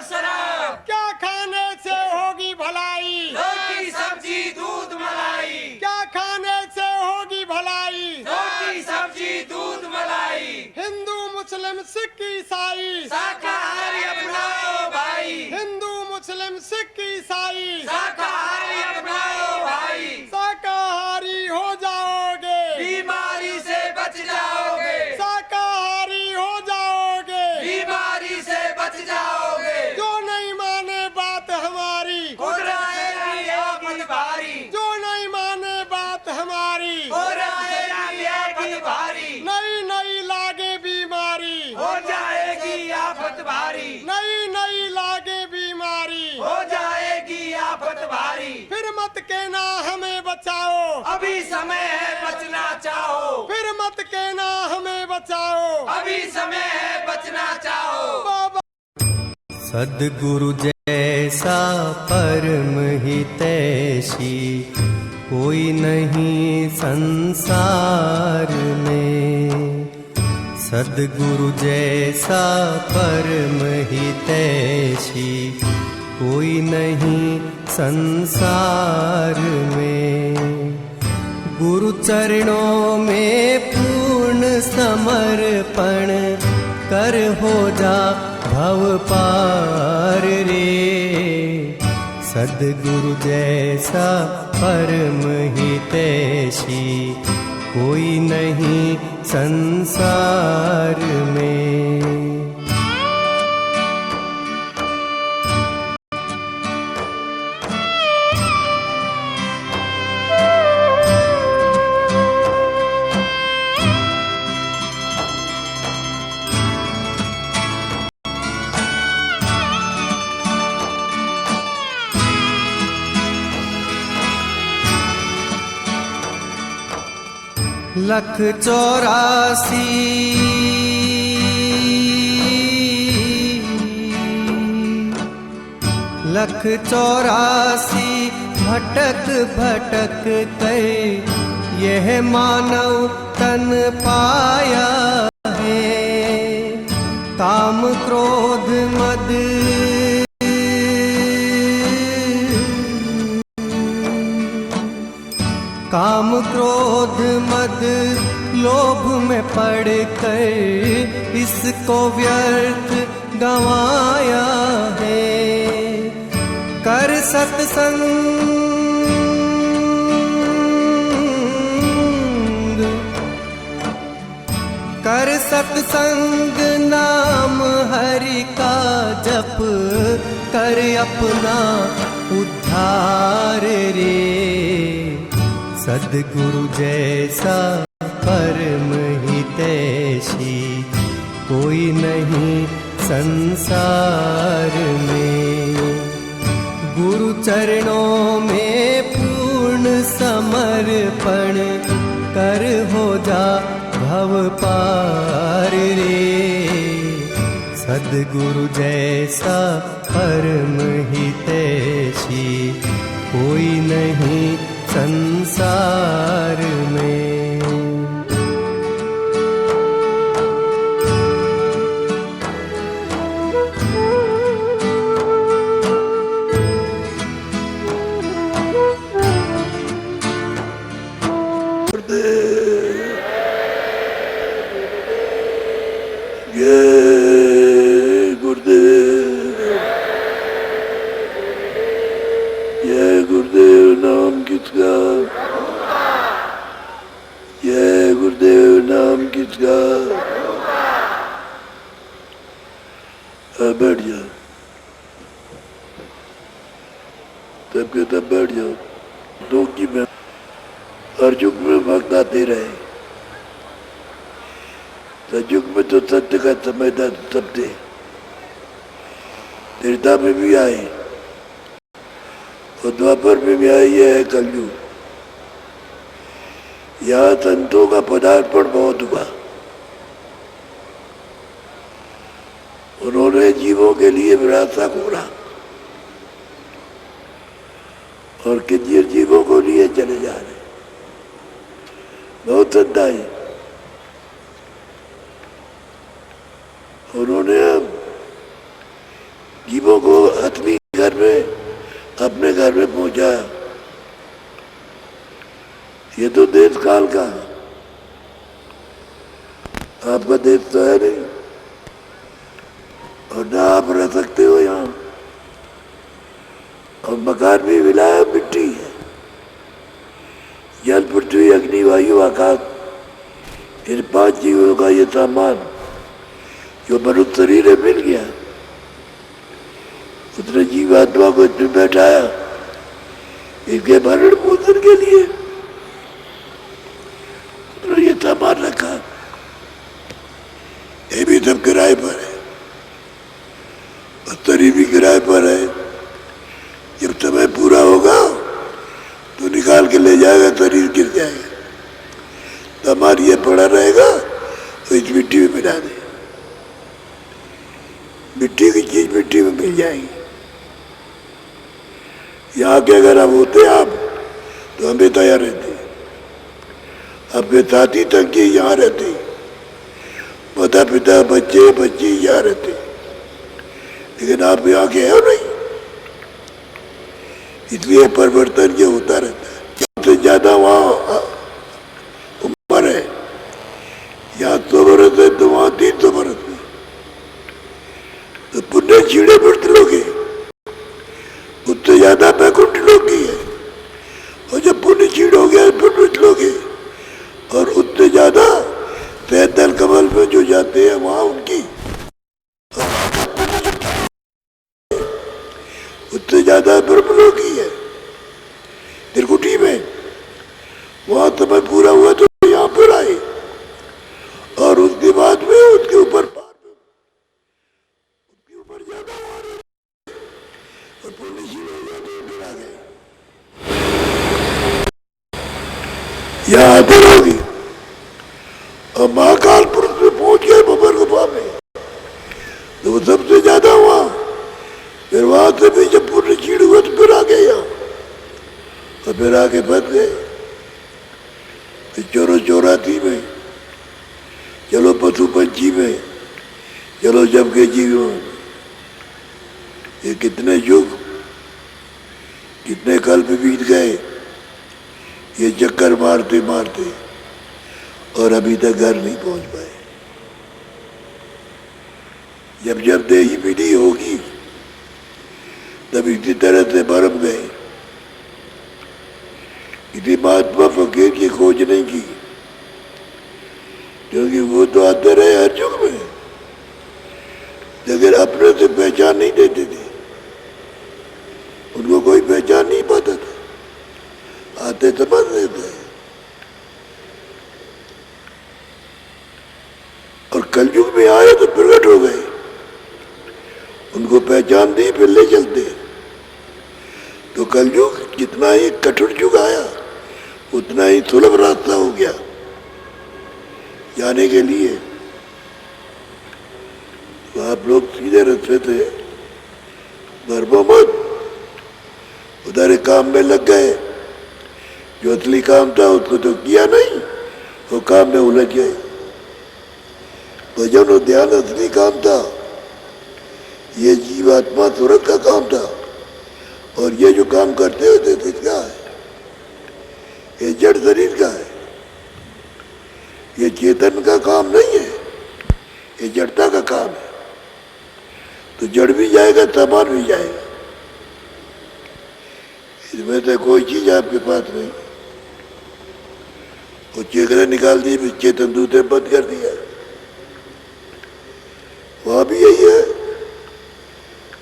शराब। क्या खाने से होगी भलाई, रोटी सब्जी दूध मलाई। क्या खाने से होगी भलाई, रोटी सब्जी दूध मलाई। हिंदू मुस्लिम सिख ईसाई, शाकाहारी अपनाओ भाई। हिंदू मुस्लिम सिख ईसाई, शाकाहारी अपनाओ भाई। शाकाहारी हो जाओगे, बीमारी से बच जाओगे। शाकाहारी हो जाओगे, बीमारी से बच जाओगे। जो नहीं माने बात हमारी, हो रहेगी आफत भारी। जो नहीं माने बात हमारी, हो रहेगी आफत भारी। नई नई लागे बीमारी, हो जाएगी आफत भारी। नई नई लागे बीमारी, हो जाएगी आफत भारी। फिर मत कहना हमें बचाओ, अभी समय है बचना चाहो। फिर मत कहना हमें बचाओ, अभी समय है बचना चाहो। बाबा सद्गुरु जैसा परम हितैषी कोई नहीं संसार में। सद्गुरु जैसा परम हितैषी कोई नहीं संसार में। गुरु चरणों में पूर्ण समर्पण कर हो जा भव पार रे। सद्गुरु जैसा परम हितैषी कोई नहीं संसार में। लख 84 लख 84 भटक भटक कर यह मानव तन पाया है। काम क्रोध मद काम क्रोध मद लोभ में पड़कर इसको व्यर्थ गंवाया है। कर सत्संग कर सत्संग नाम हरि का जप कर अपना उद्धार रे। सद्गुरु जैसा परम हितैषी कोई नहीं संसार में। गुरु चरणों में पूर्ण समर्पण कर हो जा भव पार रे। सद्गुरु जैसा परम हितैषी कोई नहीं संसार में। बैठ जाओ, तब के तब बैठ जाओ। दो की में हर युग में भक्त आते रहे। युग में तो सत्य का समझदार सब थे, त्रेता में भी आए और द्वापर में भी आए। यह है कलयुग। यहाँ संतों का पदार्पण बहुत हुआ। उन्होंने जीवों के लिए विरासत खोला और कितने जीवों को लिए चले जा रहे। बहुत संत आए। उन्होंने अब जीवों को अपनी घर में, अपने घर में पहुंचाया। ये तो देश काल का, आपका देश तो है नहीं और ना आप रह सकते हो यहाँ। और मकान भी मिलाया मिट्टी है, जल पृथ्वी अग्नि वायु आकाश, इन 5 जीवों का ये सामान जो मनुष्य शरीर में मिल गया, उसने जीवात्मा को इसमें बैठाया इनके भरण पोषण के लिए। तो ये सामान रखा, ये भी सब किराए पर है और शरीर भी किराए पर है। जब समय पूरा होगा तो निकाल के ले जाएगा, शरीर गिर जाएगा, सामान ये पड़ा रहेगा तो इस मिट्टी में मिला दे। मिट्टी की चीज मिट्टी में मिल जाएगी। यहाँ के अगर हम होते आप तो हम भी तैयार रहते, अपने साथी तक के यहाँ रहते, माता पिता बच्चे बच्चे यहाँ रहते, लेकिन आप यहाँ के हो नहीं, इसलिए परिवर्तन ये होता रहता है। सबसे ज्यादा वहाँ उम्र है, यहाँ 100 बरस है तो वहाँ 300 बरस है, तो पुण्य छीड़े व्रत लोगे, उससे ज्यादा बैकुंठ लोग की है। और जब पुण्य छीड़ हो गया फिर व्रत लोगे, और उससे ज्यादा पैदल कमल में जो जाते हैं वहाँ उनकी, उससे ज्यादा ब्रह्म लोग की है त्रिकुटी में। वहाँ समय पूरा हुआ तो यहाँ पर आए, और उसके बाद में उसके ऊपर ज्यादा और पुण्य छीड़ हो गया तो फिर आ गए। यहाँ आते रहोगी और महाकाल पुरुष में पहुंच गए बबर गुफा में, तो वो सबसे ज्यादा वहां, फिर वहां से भी जब पुण्य छीड़ हुआ तो फिर आ गए यहाँ, और फिर आके फंस गए। फिर चोरो चौराती में, चलो पशु पंछी में, चलो जब के जीवों में। ये कितने युग, कितने कल्प बीत गए ये चक्कर मारते मारते, और अभी तक घर नहीं पहुंच पाए। जब जब देही मिली होगी तब इसी तरह से भरम गए। किसी महात्मा फकीर की खोज नहीं की, क्योंकि वो तो आते रहे हर युग में, लेकिन अपने से पहचान नहीं देते थे, उनको कोई पहचान नहीं पाता था, आते समझ लेते। और कलयुग में आए तो प्रकट हो गए, उनको पहचान दी फिर ले चलते। तो कलयुग जितना ही कठोर युग आया उतना ही सुलभ रास्ता हो गया जाने के लिए। तो आप लोग सीधे रास्ते थे, भरमो मत, उधर काम में लग गए। जो असली काम था उसको तो किया नहीं, वो काम में उलझ गए। भजन और ध्यान असली काम था, ये जीवात्मा सूरत का काम था, और ये जो काम करते होते थे क्या है, ये जड़ शरीर का है, ये चेतन का काम नहीं है, ये जड़ता का काम है। तो जड़ भी जाएगा, सामान भी जाएगा, इसमें से कोई चीज आपके पास नहीं। वो चेकरे निकाल दिए, चेतन दूसरे बंद कर दिया। वहां भी यही है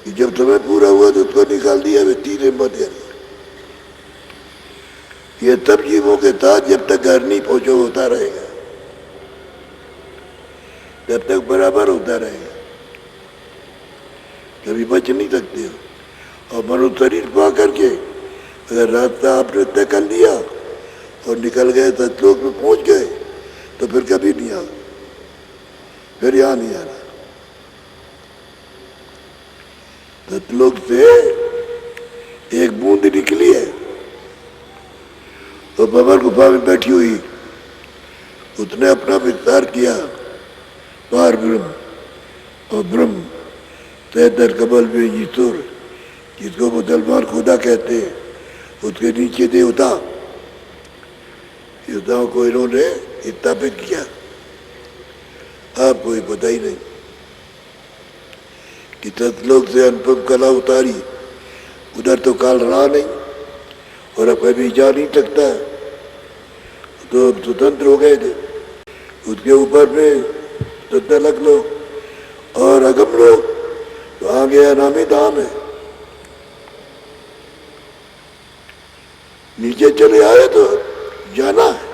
कि जब समय पूरा हुआ तो उसको निकाल दिया, वे तीसरे बंद कर दिया। ये तब जीवों के साथ जब तक घर नहीं पहुंचो होता रहेगा, जब तक बराबर होता रहेगा, कभी बच नहीं सकते हो। और मनुष्य शरीर पा करके अगर रास्ता आपने तय कर लिया और निकल गए, सतलोक में पहुंच गए, तो फिर कभी नहीं आ, फिर यहाँ नहीं आना। सतलोक से एक बूंद निकली है, तो बबर गुफा में बैठी हुई, उसने अपना विस्तार किया, पार ब्रह्म और ब्रह्म सैदर कमल में ईश्वर, जिसको मुसलमान खुदा कहते हैं, उसके नीचे देवता, देवताओं को इन्होंने स्थापित किया। आपको ये पता ही नहीं कि सतलोक से अनुपम कला उतारी, उधर तो काल रहा नहीं और अब कभी जा नहीं सकता, तो हम स्वतंत्र हो गए थे। उसके ऊपर में 17 लाख लोग और अगम लोग, तो आ गया नामी दाम है। नीचे चले आए तो जाना है,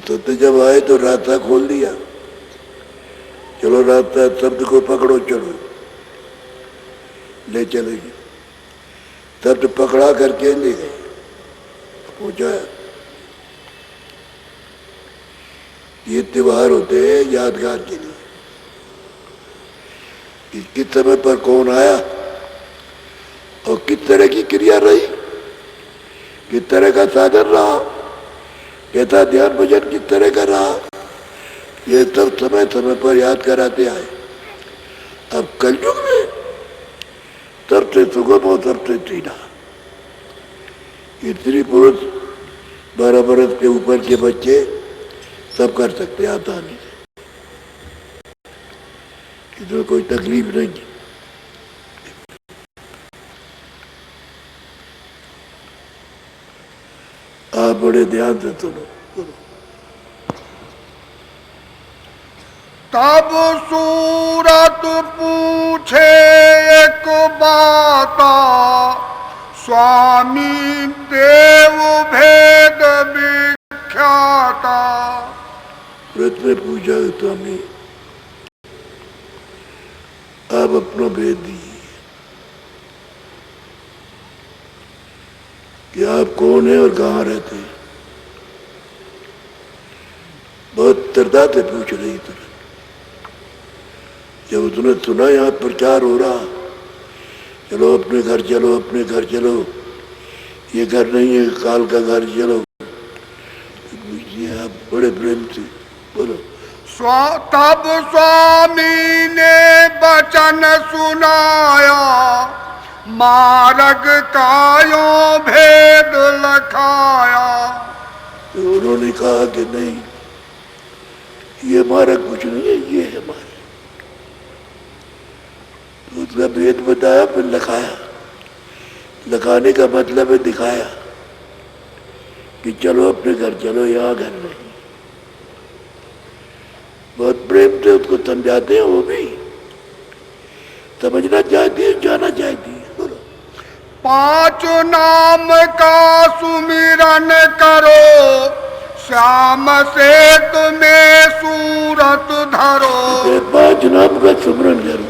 तो जब आए तो रास्ता खोल दिया, चलो रास्ता शब्द को पकड़ो, चलो ले चलेंगे। शब्द पकड़ा करके ले गए, पहुंचाया। ये त्योहार होते हैं यादगार के लिए, कि किस समय पर कौन आया और किस तरह की क्रिया रही, किस तरह का साधन रहा, कैसा ध्यान भजन किस तरह का रहा, ये सब समय समय पर याद कराते आए। अब कलयुग में सबसे सुगम और सबसे सीधा, स्त्री पुरुष 12 बरस के ऊपर के बच्चे सब कर सकते आसानी से, इसमें कोई तकलीफ नहीं है। आप बड़े ध्यान से सुनो। तब सूरत पूछे एक बाता, स्वामी देव भेद विख्याता। व्रत में पूछा स्वामी आप अपना भेद दीजिए कि आप कौन है और कहाँ रहते हैं। बहुत श्रद्धा से पूछ रही तुरंत। जब उसने सुना यहाँ प्रचार हो रहा, चलो अपने घर चलो, अपने घर चलो, ये घर नहीं है काल का घर, चलो। आप बड़े प्रेम से बोलो। तब स्वामी ने वचन सुनाया, मार्ग कायों भेद लखाया। तो उन्होंने कहा कि नहीं, ये मार्ग कुछ नहीं है, ये है मार्ग। तो उसका भेद बताया, फिर लखाया। लखाने का मतलब है दिखाया कि चलो अपने घर चलो, यहाँ घर नहीं। बहुत प्रेम से उसको समझाते हैं, वो भी समझना चाहती है, जाना चाहती है। बोलो। 5 नाम का सुमिरन करो, श्याम से तुम्हें सूरत धरो। 5 नाम का सुमिरन करो,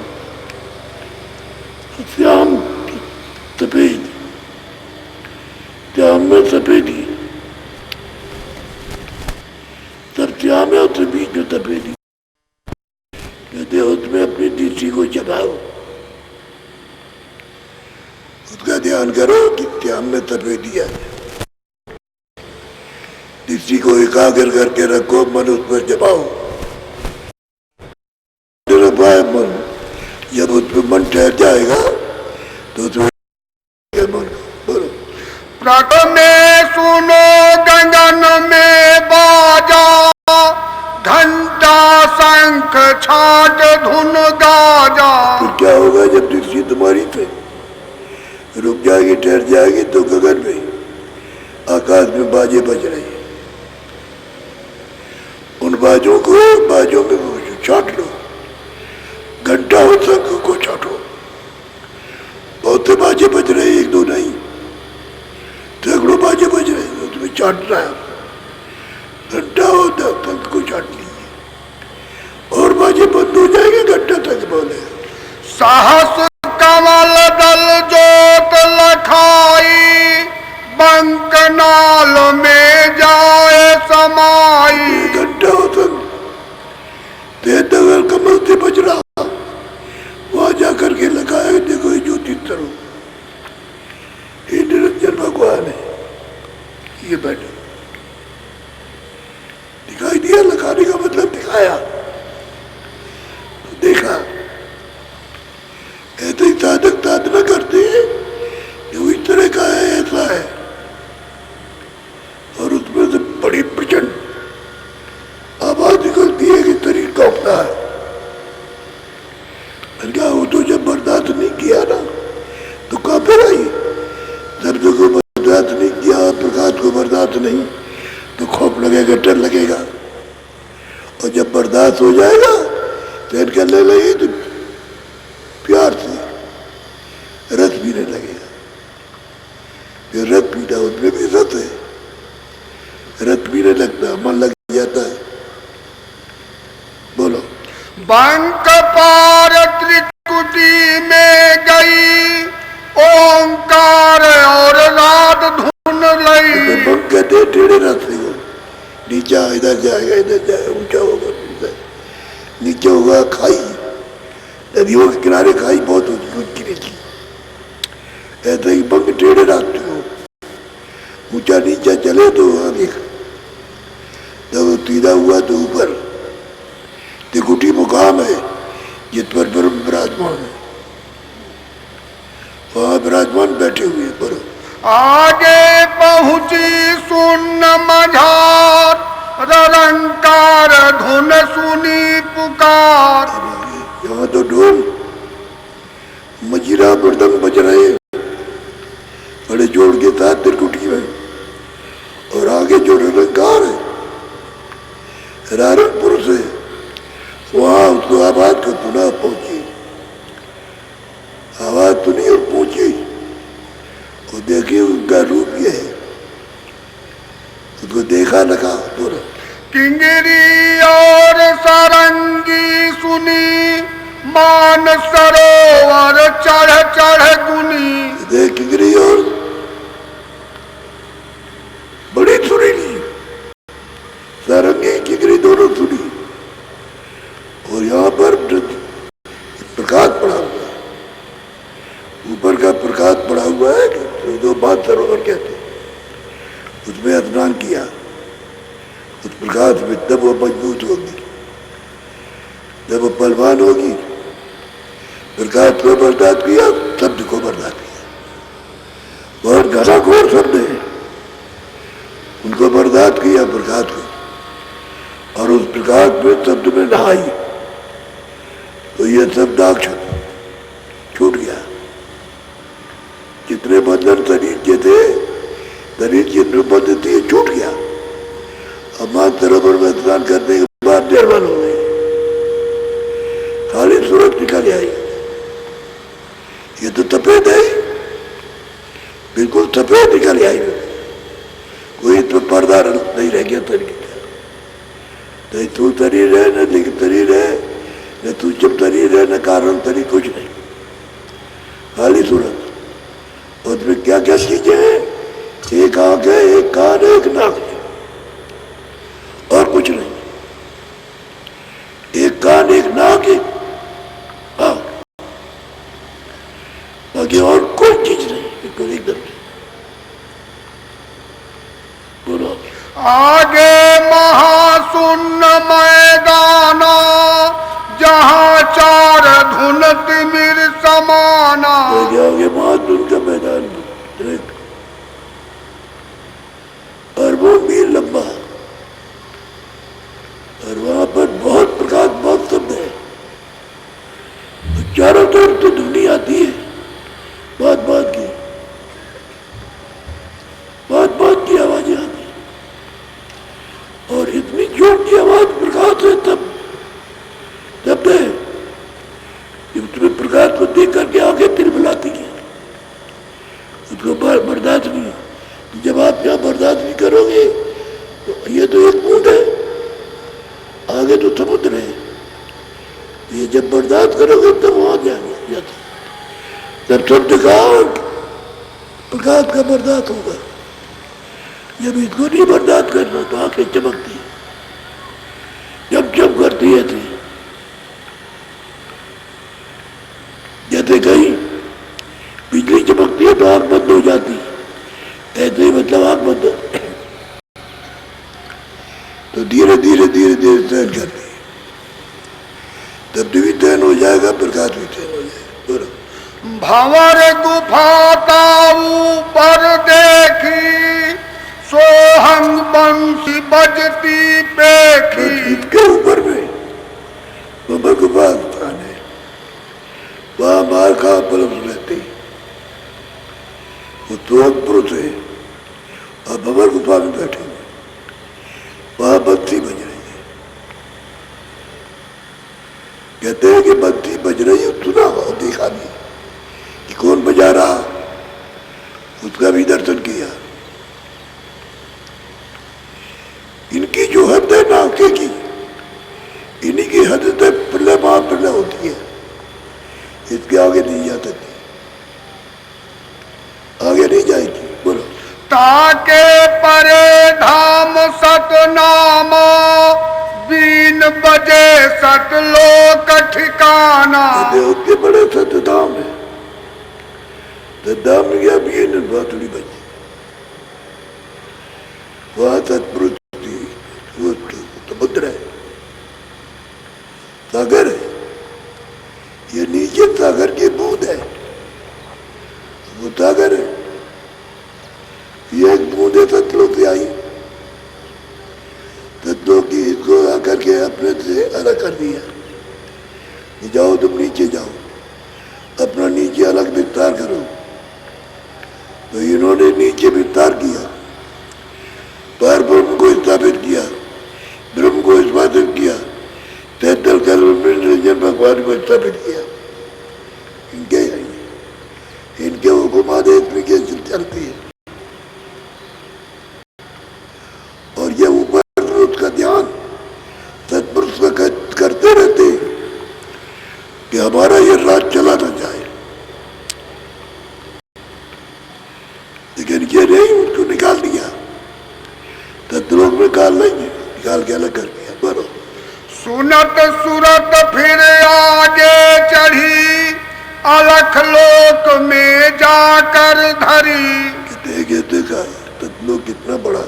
श्याम सफेद, श्याम में सफेदी, सब श्याम है, उसके बीच में सफेदी। कहते उसमें अपनी दृष्टि को जगाओ, उसका ध्यान करो कि श्याम में सफेदी है। दृष्टि को एकाग्र करके रखो, मन उस पर जमाओ। मन जब उसमें मन ठहर जाएगा तो उसमें मन बोलो। प्रथमे सुनो गगन में बाजा, घंटा शंख छाट धुन गाजा। तो क्या होगा जब दृष्टि तुम्हारी पे रुक जाएगी, ठहर जाएगी, तो गगन में आकाश में बाजे बज रहे हैं। उन बाजों में छाट लो, घंटा और शंख को छाटो। बहुत से बाजे बज रहे हैं, 1-2 नहीं, सैकड़ों बाजे बज रहे हैं, तुम्हें छाटना है। घंटा और शंख को छाट लीजिए और बाजे बंद हो जाएंगे, घंटा तक बोले। सहस कमल दल जोत लखाई, बंक नाल में जाए समाई। घंटा और शंख तेज कमल से बज रहा, वहां जाकर के लगाया, देखो ये ज्योति तरो, ये निरंजन भगवान है, ये बैठे। दिखाई दिया, लगाने का मतलब दिखाया, देखा नहीं तो खौफ लगेगा, डर लगेगा। और जब बर्दाश्त हो जाएगा तो करने लगे तो प्यार से रस पीने लगेगा। फिर रस पीना, उसमें भी रस है, रस पीने लगता है, मन लग जाता है। बोलो। बंक पार त्रिकुटी में गई ओंकार और रात धुन लई। बंक कहते टेढ़े रास्ते को, नीचा इधर जाएगा, इधर जाएगा, ऊंचा होगा, नीचे होगा खाई, नदियों के किनारे खाई बहुत होती ऊंची नीची। ऐसा ही बंक टेढ़े रास्ते को, ऊंचा नीचा चले तो आगे, जब सीधा हुआ तो ऊपर। त्रिकुटी मुकाम है जिस पर ब्रह्म विराजमान है, वहां विराजमान बैठे हुए पर। आगे पहुंची सुन मझार रंकार धुन सुनी पुकार। यहाँ तो ढोल मजीरा मृदंग बज रहे बड़े जोड़ के साथ त्रिकुटी में, और आगे जो रंकार है रारणपुर से, वहां उसको आवाज को पुनः पहुंची, आवाज सुनी और पहुंची। और देखिए उनका रूप ये है, उसको देखा लगा पूरा। किंगरी और सारंगी सुनी मान सरोवर चढ़ चढ़ गुनी। देख किंगरी और बड़ी सुरीली सारंगी किंगरी दोनों सुनी। और यहाँ पर प्रकाश पड़ा हुआ है, ऊपर का प्रकाश पड़ा हुआ है, जो बात सरोवर कहते हैं, उसमें स्नान किया। उस प्रकाश में तब वो मजबूत होगी, जब वो बलवान होगी। प्रकाश को बर्दाश्त किया, शब्द को बर्दाश्त किया। बहुत घना घोर शब्द है, उनको बर्दाश्त किया प्रकाश को, और उस प्रकाश में शब्द में नहाई, तो ये सब दाक्षण छूट गया। जितने बंधन शरीर के थे, शरीर की निर्बंध थी, छूट गया। अब मां सरोवर में स्नान करने के बाद निर्मल हो गई, खाली सूरज निकल आई। ये तो सफेद है, बिल्कुल सफेद निकल आई, कोई तो पर्दा नहीं रह गया शरीर का। नहीं तू शरीर है, न लिंग शरीर है, न तू जब शरीर है, न कारण शरीर, कुछ नहीं, खाली सूरज। और उसमें क्या क्या चीजें हैं? एक आंख है, एक कान है, एक नाक है, और कुछ नहीं। एक कान, एक नाक, एक आंख, बाकी और कोई चीज नहीं, बिल्कुल एकदम से। बोलो। आगे महाशून्य मैदाना जहाँ चार धुन तिमिर समाना। आगे महाधुन का मैदान, अरबों मील लंबा, और वहां पर बहुत प्रकाश, बहुत शब्द है। चारों तरफ तो धुनी आती है, बात बात की, बात बात की आवाजें आती है, और इतनी जोर की आवाज प्रकाश है, तब जब है तुम्हें प्रकाश को देख करके आगे तिलमिलाती है, उसको बर्दाश्त नहीं। जब आप यहाँ बर्दाश्त नहीं करोगे तो ये तो एक बूंद है, आगे तो समुद्र है। ये जब बर्दाश्त करोगे तब वहां जाएंगे, तब शब्द का प्रकाश का बर्दाश्त होगा। जब इसको नहीं बर्दाश्त करना तो आंखें चमकती है, जब जब करती है थी, जैसे कहीं बिजली चमकती है तो आंख बंद हो जाती है, ऐसे ही मतलब आंख बंद हो तो धीरे धीरे धीरे धीरे सहन करती है, तब भी सहन हो जाएगा, प्रकाश भी सहन हो जाएगा। भंवर गुफा ताऊ पर देखी सोहंग बंसी बजती पेखी। इसके ऊपर में भंवर गुफा स्थान है, वहां मार का पलट रहती, वो तुरंत पुरुष है और भंवर गुफा में बैठे। उसका भी दर्शन किया। इनकी जो हद है नाके की, इन्हीं की हद से प्रलय महाप्रलय होती है, इसके आगे नहीं जा सकती, आगे नहीं जाएगी। बोलो। ताके परे धाम सतनामा, बीन बजे सतलोक ठिकाना। उसके बड़े सतधाम है, सतधाम में क्या भी बातड़ी बची, वहां सतपुरुष वो समुद्र है, सागर है, ये नीचे सागर की बूंद है, वो सागर है, ये एक बूंद है सतलोक से आई, सतलोक की इसको आकर के अपने से अलग कर दिया कि जाओ तुम नीचे जाओ, अपना नीचे अलग विस्तार करो। तो इन्होंने नीचे विस्तार किया, पर ब्रह्म को स्थापित किया, ब्रह्म को स्थापित किया, 73 करोड़ निरंजन भगवान को स्थापित किया। इनके हुकुमादेश में कैसे चलती है, और ये ऊपर उसका ध्यान सत्पुरुष का करते रहते कि हमारा ये राज चला ना जाए, लेकिन ये नहीं, उसको निकाल दिया, सतलोक में निकाल के अलग कर दिया। बोलो। सुनत सुरत फिर आगे चढ़ी, अलख लोक में जाकर धरी। कहते का सतलोक कितना बड़ा,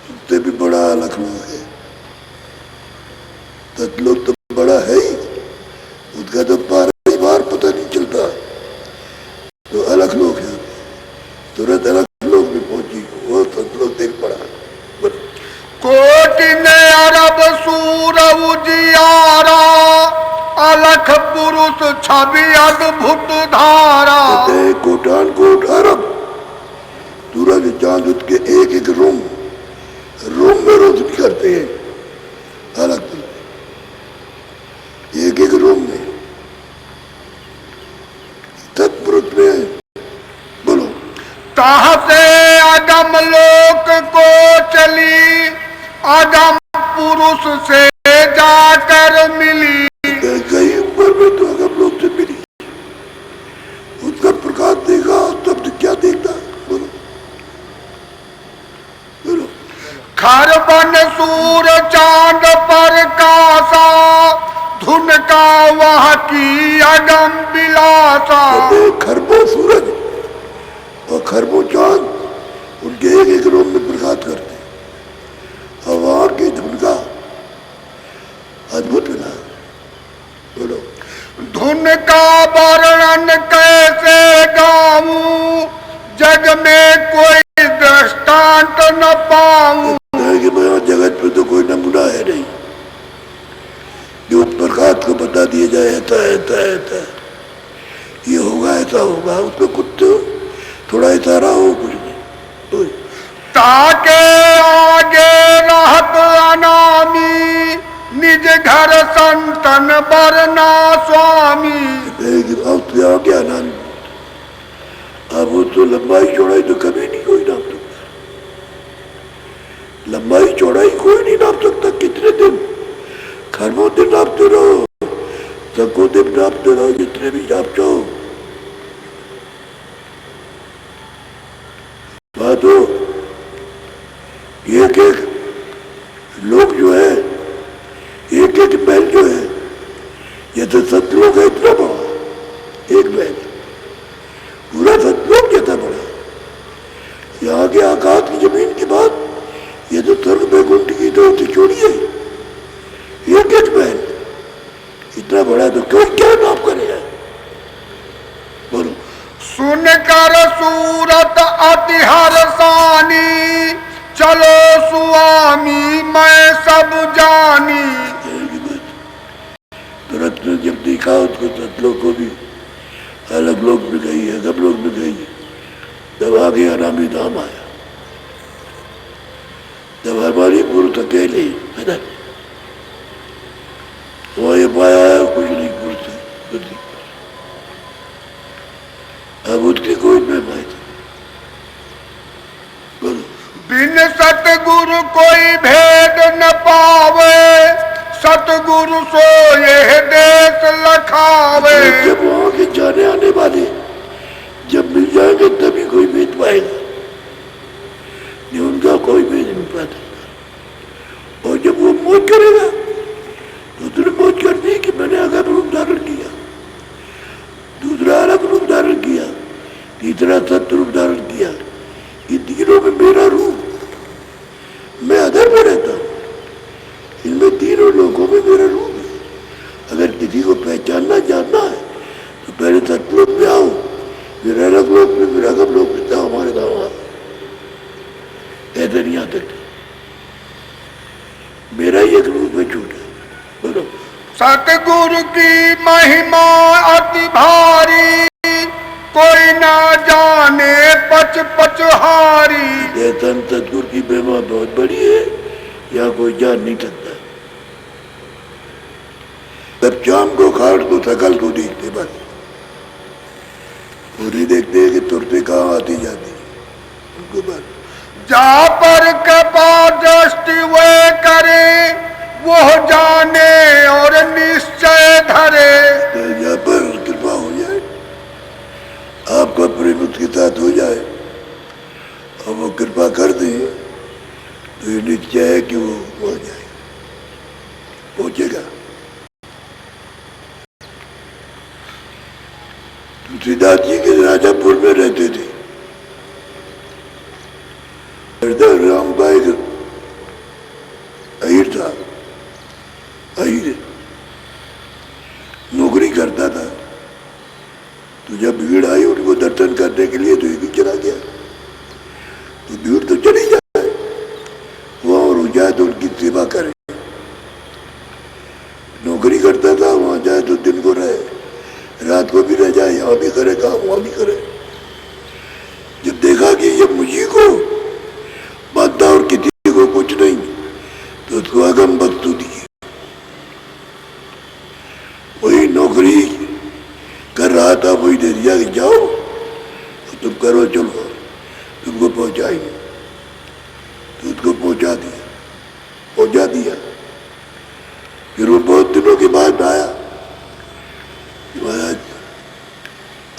उससे भी बड़ा अलख लोक है, सतलोक तो बड़ा है ही, उसका तो बार पता नहीं चलता, तो अलख लोक है, तुरंत अलग लोक में पहुंची, वो सतलोक देख पड़ा। कोटि ने अरब सूर उजियारा, अलख पुरुष छवि अद्भुत धारा। कोटान कोट अरब सूरज चांद उसके एक एक रूम में रोशनी करते हैं, अलग एक एक रूम में सत्पुरुष में। बोलो। ताह से अगम लोक को चली, अगम पुरुष से जाकर मिली। कहीं ऊपर में तो अगम लोक से मिली, उसका प्रकाश देखा, तब क्या देखता। बोलो। बोलो। खर बन सूर चांद पर कासा, धुन का वह की अगम बिलासा। खरबों सूरज और खरबों चांद उनके एक एक रूम में प्रकाश करते, हवा की धुन का अद्भुत मिला। बोलो। धुन का वर्णन कैसे गाऊं, जग में कोई दृष्टांत न पाऊं। जगत में तो कोई नमूना है नहीं जो उस प्रकाश को बता दिया जाए, ऐसा ऐसा ऐसा ये होगा, ऐसा होगा, उसमें कुछ तो थोड़ा इशारा हो, कुछ नहीं। ताके आगे रहत अनामी, निज घर संतन बरना स्वामी। अब तो आगे अनामी, अब वो तो लंबाई चौड़ाई तो कभी नहीं कोई नाप सकता, लंबाई चौड़ाई कोई नहीं नाप सकता। कितने दिन, खरबों दिन नापते रहो, सैकड़ों दिन नापते रहो, जितने भी नाप चाहो। बात हो, एक एक लोग जो है, एक एक महल जो है, ये तो सतलोक है इतना बड़ा, एक महल पूरा सतलोक जैसा बड़ा। यहाँ के आकाश की जमीन के बाद ये तो स्वर्ग बैकुंठ की तो चोरी है, एक एक महल इतना बड़ा, तो क्यों क्या नाप करेगा। बोलो। सुन कर सूरत अति हर्षानी, चलो स्वामी मैं सब जानी। तुरंत जब देखा उसको सतलोक को भी, अलग लोग भी गई है, सब लोग भी गई है, जब आगे अनामी धाम आया, जब हमारी पुरुष अकेले है ना, वो ये पाया कुछ नहीं पुरुष, अब उसकी कोई में माई थी। बिन सतगुरु कोई भेद न पावे, सतगुरु सो यह देश लखावे। जब वहां के जाने आने वाले जब मिल जाएंगे तभी कोई भेद पाएगा, नहीं उनका कोई भेद नहीं पाता। और जब वो मौज करेगा तो उसने मौज करनी कि मैंने अलग रूप धारण किया, दूसरा अलग रूप धारण किया, तीसरा सत्य रूप धारण किया। ये तीनों में मेरा रूप, मैं अधर में रहता हूँ, इनमें तीनों लोगों में मेरा रूप है। अगर किसी को पहचानना जानना है तो पहले सतलोक में आओ, फिर अलग लोक में, फिर अगम लोक में जाओ, हमारे गाँव आओ। ऐसा नहीं आ सकता, मेरा ही एक रूप में छूटा। बोलो सतगुरु की महिमा अति भारी, कोई ना जाने पच पच हारी। ये संत सतगुरु की महिमा बहुत बड़ी है, या कोई जान नहीं सकता। तब शाम को खाड़ को सकल को देखते, बस वो नहीं देखते कि तुरते कहाँ आती जाती उनको बस। जा पर कृपा दृष्टि वे करे, वो जाने और निश्चय धरे। जहाँ पर कृपा हो जाए, आपका प्रेम उसके साथ हो जाए और वो कृपा कर दे तो ये निश्चय है कि वो हो जाए, पहुंचेगा। तुलसीदास जी के राजापुर में रहते थे। राम का एक अहिर था, अहिर नौकरी करता था। तो जब भीड़ आई उनको दर्शन करने के लिए तो ये भी चला गया। तो भीड़ तो चली जाए, वहां और हो जाए तो उनकी सेवा करे। नौकरी करता था, वहां जाए तो दिन को रहे, रात को भी रह जाए, यहाँ भी करे काम, वहां भी करे। जब देखा कि ये मुझी को बांधता और किसी को कुछ नहीं, तो उसको अगम वस्तु दी। वही नौकरी कर रहा था, वही दे दिया कि जाओ तो तुम करो, चलो तुमको पहुंचाएंगे। तो उसको पहुंचा दिया। फिर वो बहुत दिनों के बाद आया, महाराज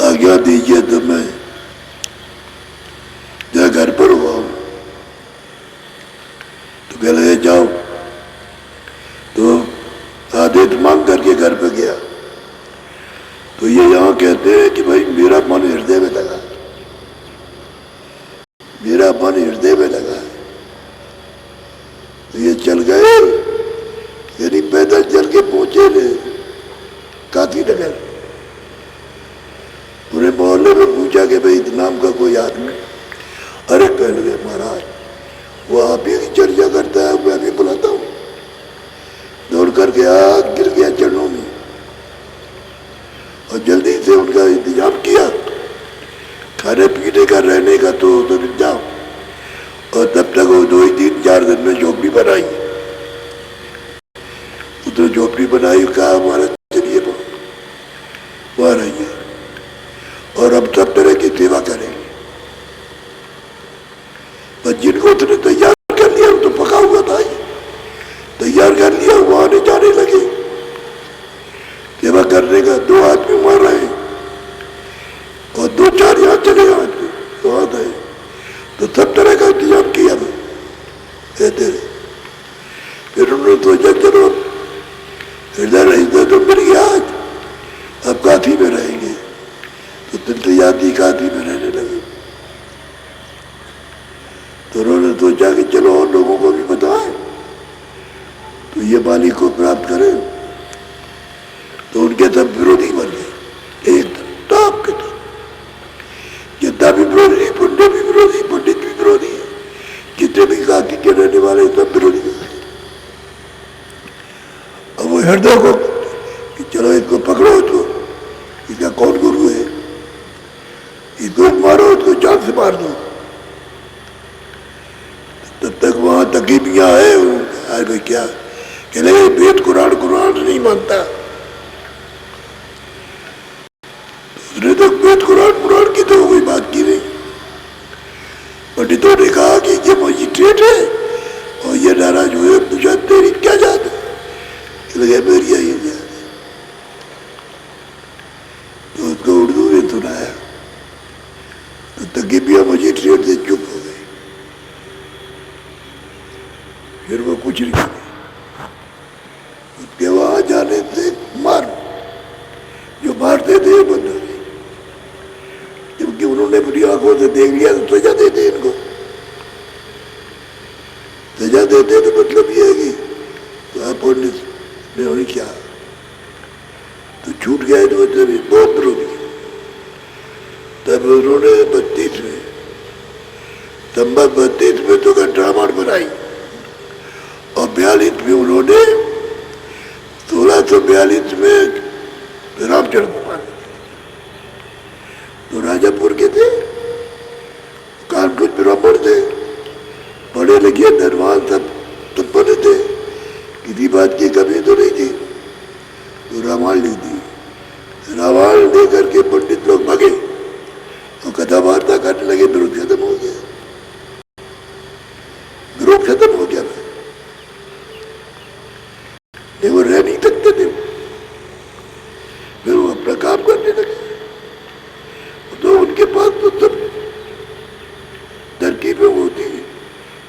आज्ञा दीजिए तो मैं जहाँ घर पर हुआ हूँ। तो कह लगे जाओ। तो आदेश मांग करके घर पे गया। तो ये यहाँ कहते हैं कि भाई मेरा मन हृदय में लगा, मेरा मन हृदय में लगा। तो ये चल गए, यानी पैदल चल के पहुंचे थे काशी नगर। पूरे मोहल्ले में पूछा कि भाई इस नाम का कोई आदमी? अरे कह लगे महाराज वो आप ही की चर्चा करता है, मैं भी बुलाता हूँ। दौड़ करके गिर गया चरणों में और जल्दी से उनका इंतजाम किया, खाने पीने का, रहने का तो इंतजाम। और तब तक वो 2-3-4 दिन में झोपड़ी बनाई। तो झोपड़ी बनाई, कहा हमारा चलिए वहां रहिए और हम सब तरह की सेवा करेंगे। पर जिनको उसने तैयार कर लिया, तो पका हुआ था, तैयार कर लिया, वो आने जाने लगे सेवा करने का। 2 आदमी वहां रहे और 2-4 यहाँ चले आदमी वहां गए। तो सब तरह का इंतजाम किया कहते रहे। फिर उन्होंने सोचा चलो हृदय तो मिल गया, आज अब काशी में रहेंगे। तो तीर्थयात्री काशी में रहने लगे। तो उन्होंने सोचा कि चलो और लोगों को भी बताएं तो ये मालिक को प्राप्त करें। तो उनके सब विरोधी बन गए, एक टाप के तो जितना भी विरोधी, पुण्य भी विरोधी, पंडित भी विरोधी, जितने भी काशी के रहने वाले सब विरोधी। अब वो हृदय को कि चलो इसको पकड़ो, तो इसका कौन गुरु है, इसको मारो, इसको जान से मार दो। तब तक वहां तकीबियां आए, अरे भाई क्या कह लगे, वेद कुरान नहीं मानता। उसने तो वेद कुरान की तो कोई बात की नहीं। पंडितों ने कहा कि ये मस्जिद उनकी भी मजिस्ट्रेट से चुप हो गई। फिर वो कुछ नहीं बोले। उसके वहां जाने से मार जो मारते थे बंद हो गई, क्योंकि उन्होंने अपनी आंखों से देख लिया तो सजा देते इनको। सजा देते तो मतलब ये है कि तो आप ने क्या तो छूट गए तो बहुत विरोधी। तब उन्होंने 32 में सितंबर 32 में तो घंटामार बनाई और 42 में उन्होंने 1642 में रामचंद्र भगवान तो राजापुर के थे, कानपुर ब्राह्मण थे, पढ़े लिखे धनवान सब बने थे, किसी बात की कमी तो नहीं थी। तो रामायण लिख दी। रामायण लेकर के पंडित लोग भागे और कथा वार्ता करने लगे। विरोध खत्म हो गया, विरोध खत्म हो गया। नहीं वो रह नहीं सकते थे, फिर वो अपना काम करने लगे। तो उनके पास तो सब तरकीबें होती है,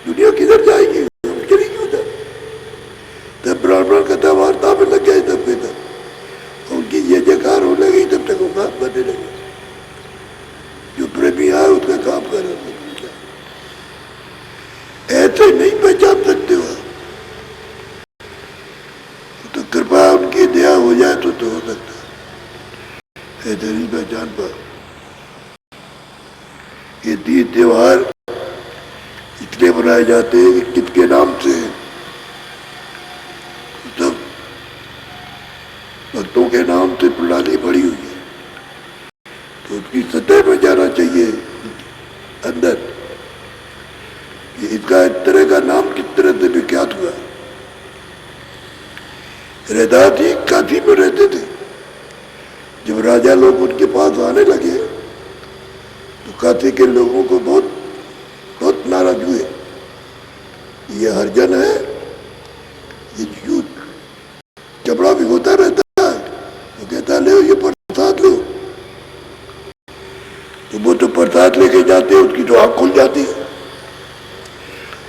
दुनिया किधर जाएगी उनके लिए क्यों था। तब ब्राह्मण कथा वार्ता में लग गए, तब तक उनकी ये जयकार होने लगी, तब तक वो काम करने लगे। जो प्रेमी आए उसका काम कर रहे थे। ऐसे नहीं पहचान सकते हो तो कृपा उनकी दया हो जाए तो हो सकता है, ऐसे नहीं पहचान पा। ये तीन त्योहार इसलिए मनाए जाते हैं कि किसके नाम से सब भक्तों के नाम से प्रणाली पड़ी हुई है, तो उसकी सतह में जाना चाहिए अंदर कि इसका इस तरह का नाम किस तरह से विख्यात हुआ। रहदार जी काशी में रहते थे। जब राजा लोग उनके पास आने लगे तो काशी के लोगों को बहुत बहुत नाराज हुए। ये हरिजन है, ये यूं चपड़ा भिगोता रहता है, तो कहता ले ये प्रसाद लो। तो वो तो प्रसाद लेके जाते, उसकी तो आँख खुल जाती है।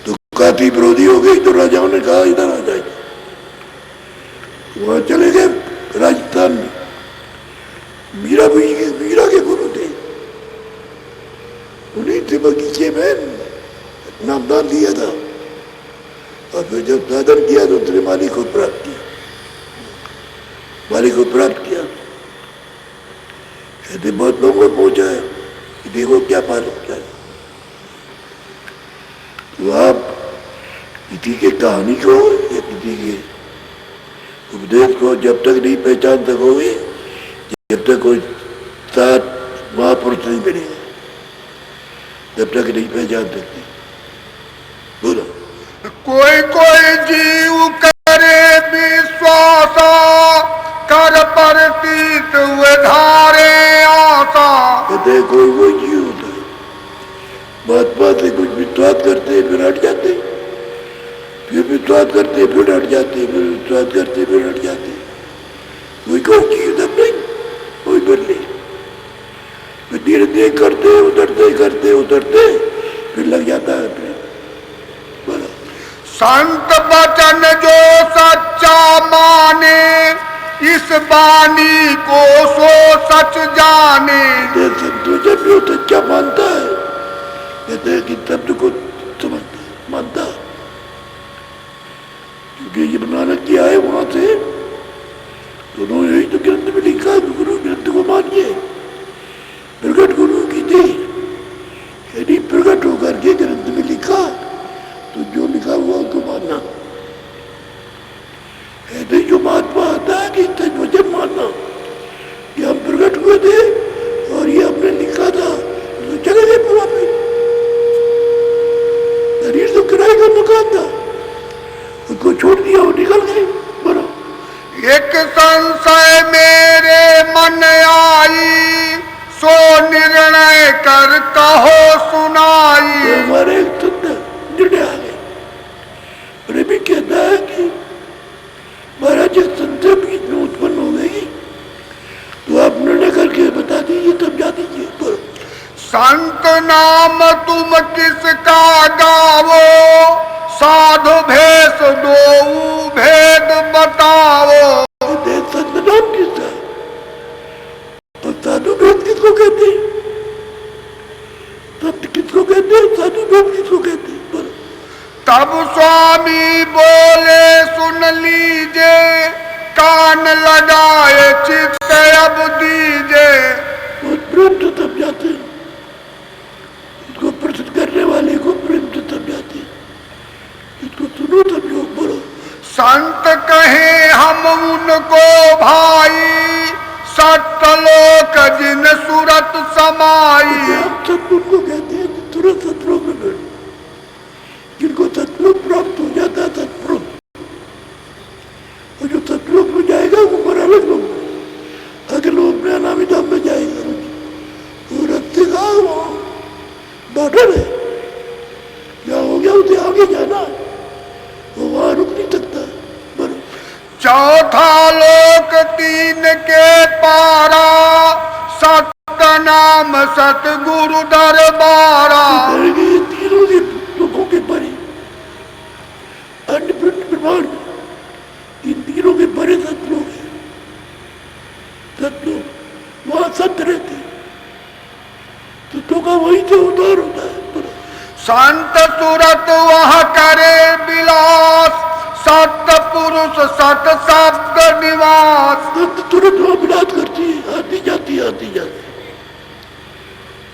तो काशी विरोधी हो गई, तो राजाओं ने कहा इधर आ जाइए। वहां चले गए राजस्थान में। मीरा के गुरु थे, उन्हीं से बगीचे में नामदान दिया था। और फिर जब साधन किया तो उसने मालिक को प्राप्त किया, मालिक को प्राप्त किया। ऐसे बहुत लोगों को पहुंचा है कि देखो क्या मालूम क्या। तो आप किसी के कहानी को या किसी के उपदेश को जब तक नहीं पहचान सकोगे, जब तक कोई सात महापुरुष नहीं मिलेगा, जब तक नहीं पहचान सकते। बोलो। कोई कोई जीव करे विश्वासा, कर प्रतीत हुए धारे आशा। कहते कोई वो जीव होता है, महात्मा से कुछ विश्वास करते फिर हट जाते, फिर विश्वास करते फिर हट जाते, फिर विश्वास करते फिर हट जाते। कोई कोई चीज तब नहीं कोई बदले। धीरे धीरे करते उतरते फिर लग जाता है। फिर बोलो। संत वचन जो सच्चा माने, इस वाणी को सो सच जाने। संत वचन जो सच्चा मानता है, कहते हैं कि शब्द को समझता मानता, क्योंकि ये नानक जी आए वहां से, तो उन्होंने यही तो ग्रंथ में लिखा है, गुरु ग्रंथ को मानिए। प्रगट गुरु की थी, यदि प्रगट होकर के ग्रंथ में लिखा तो जो लिखा हुआ उसको मानना। ऐसे जो महात्मा आता है कि सच वचन मानना कि हम प्रगट हुए थे और ये हमने लिखा था, तो चले गए पूरा पे। शरीर तो किराए का मकान था, उसको छोड़ दिया और निकल गए। बोलो। एक संशय मेरे मन आई, सो निर्णय कर कहो सुनाई। तो हमारे एक सुंदर निर्णय आ गए। प्रेमी कहता है कि महाराज जिस संशय बीच में उत्पन्न हो गई, तो आप निर्णय करके बता दीजिए, समझा दीजिए। बोलो। संत नाम तुम किसका गावो, साधु भेष दो भेद बताओ। संत नाम किसका और साधु भेद किसको कहते हैं? संत किसको कहते हैं, साधु भेद किसको कहते हैं? बोलो। तब स्वामी बोले सुन लीजे, कान लगाए चित्त अब दीजे। बहुत प्रेम से समझाते हैं, इसको प्रसिद्ध करने वाले को प्रेम से समझाते हैं, इसको सुनो सब लोग। बोलो। संत कहे हम उनको भाई, सतलोक जिन सूरत समाई। आप सतलोक को कहते हैं, तुरंत सतलोक में बैठ, जिनको सतलोक प्राप्त हो जाता है सतलोक, और जो सतलोक में जाएगा वो पर अलग लोग, अगर वो अपने अनामी धाम में जाएगा, वो रस्ते का वो बॉर्डर है, क्या हो गया उसे आगे जाना है, वो वहां रुक नहीं सकता। बरो। चौथा लोक तीन के पारा, सत्य नाम सतगुरु दरबारा। ये तीनों के लोगों के परे अन्य ब्रह्मांड, इन तीनों के परे सतलोक है, सतलोक वहां सत्य रहते, सत्यों का वहीं से उद्धार होता है। संत सूरत वह करे विलास, सत्य पुरुष सत शब्द निवास। संत तुरंत वहां विलास करती है, आती जाती आती जाती,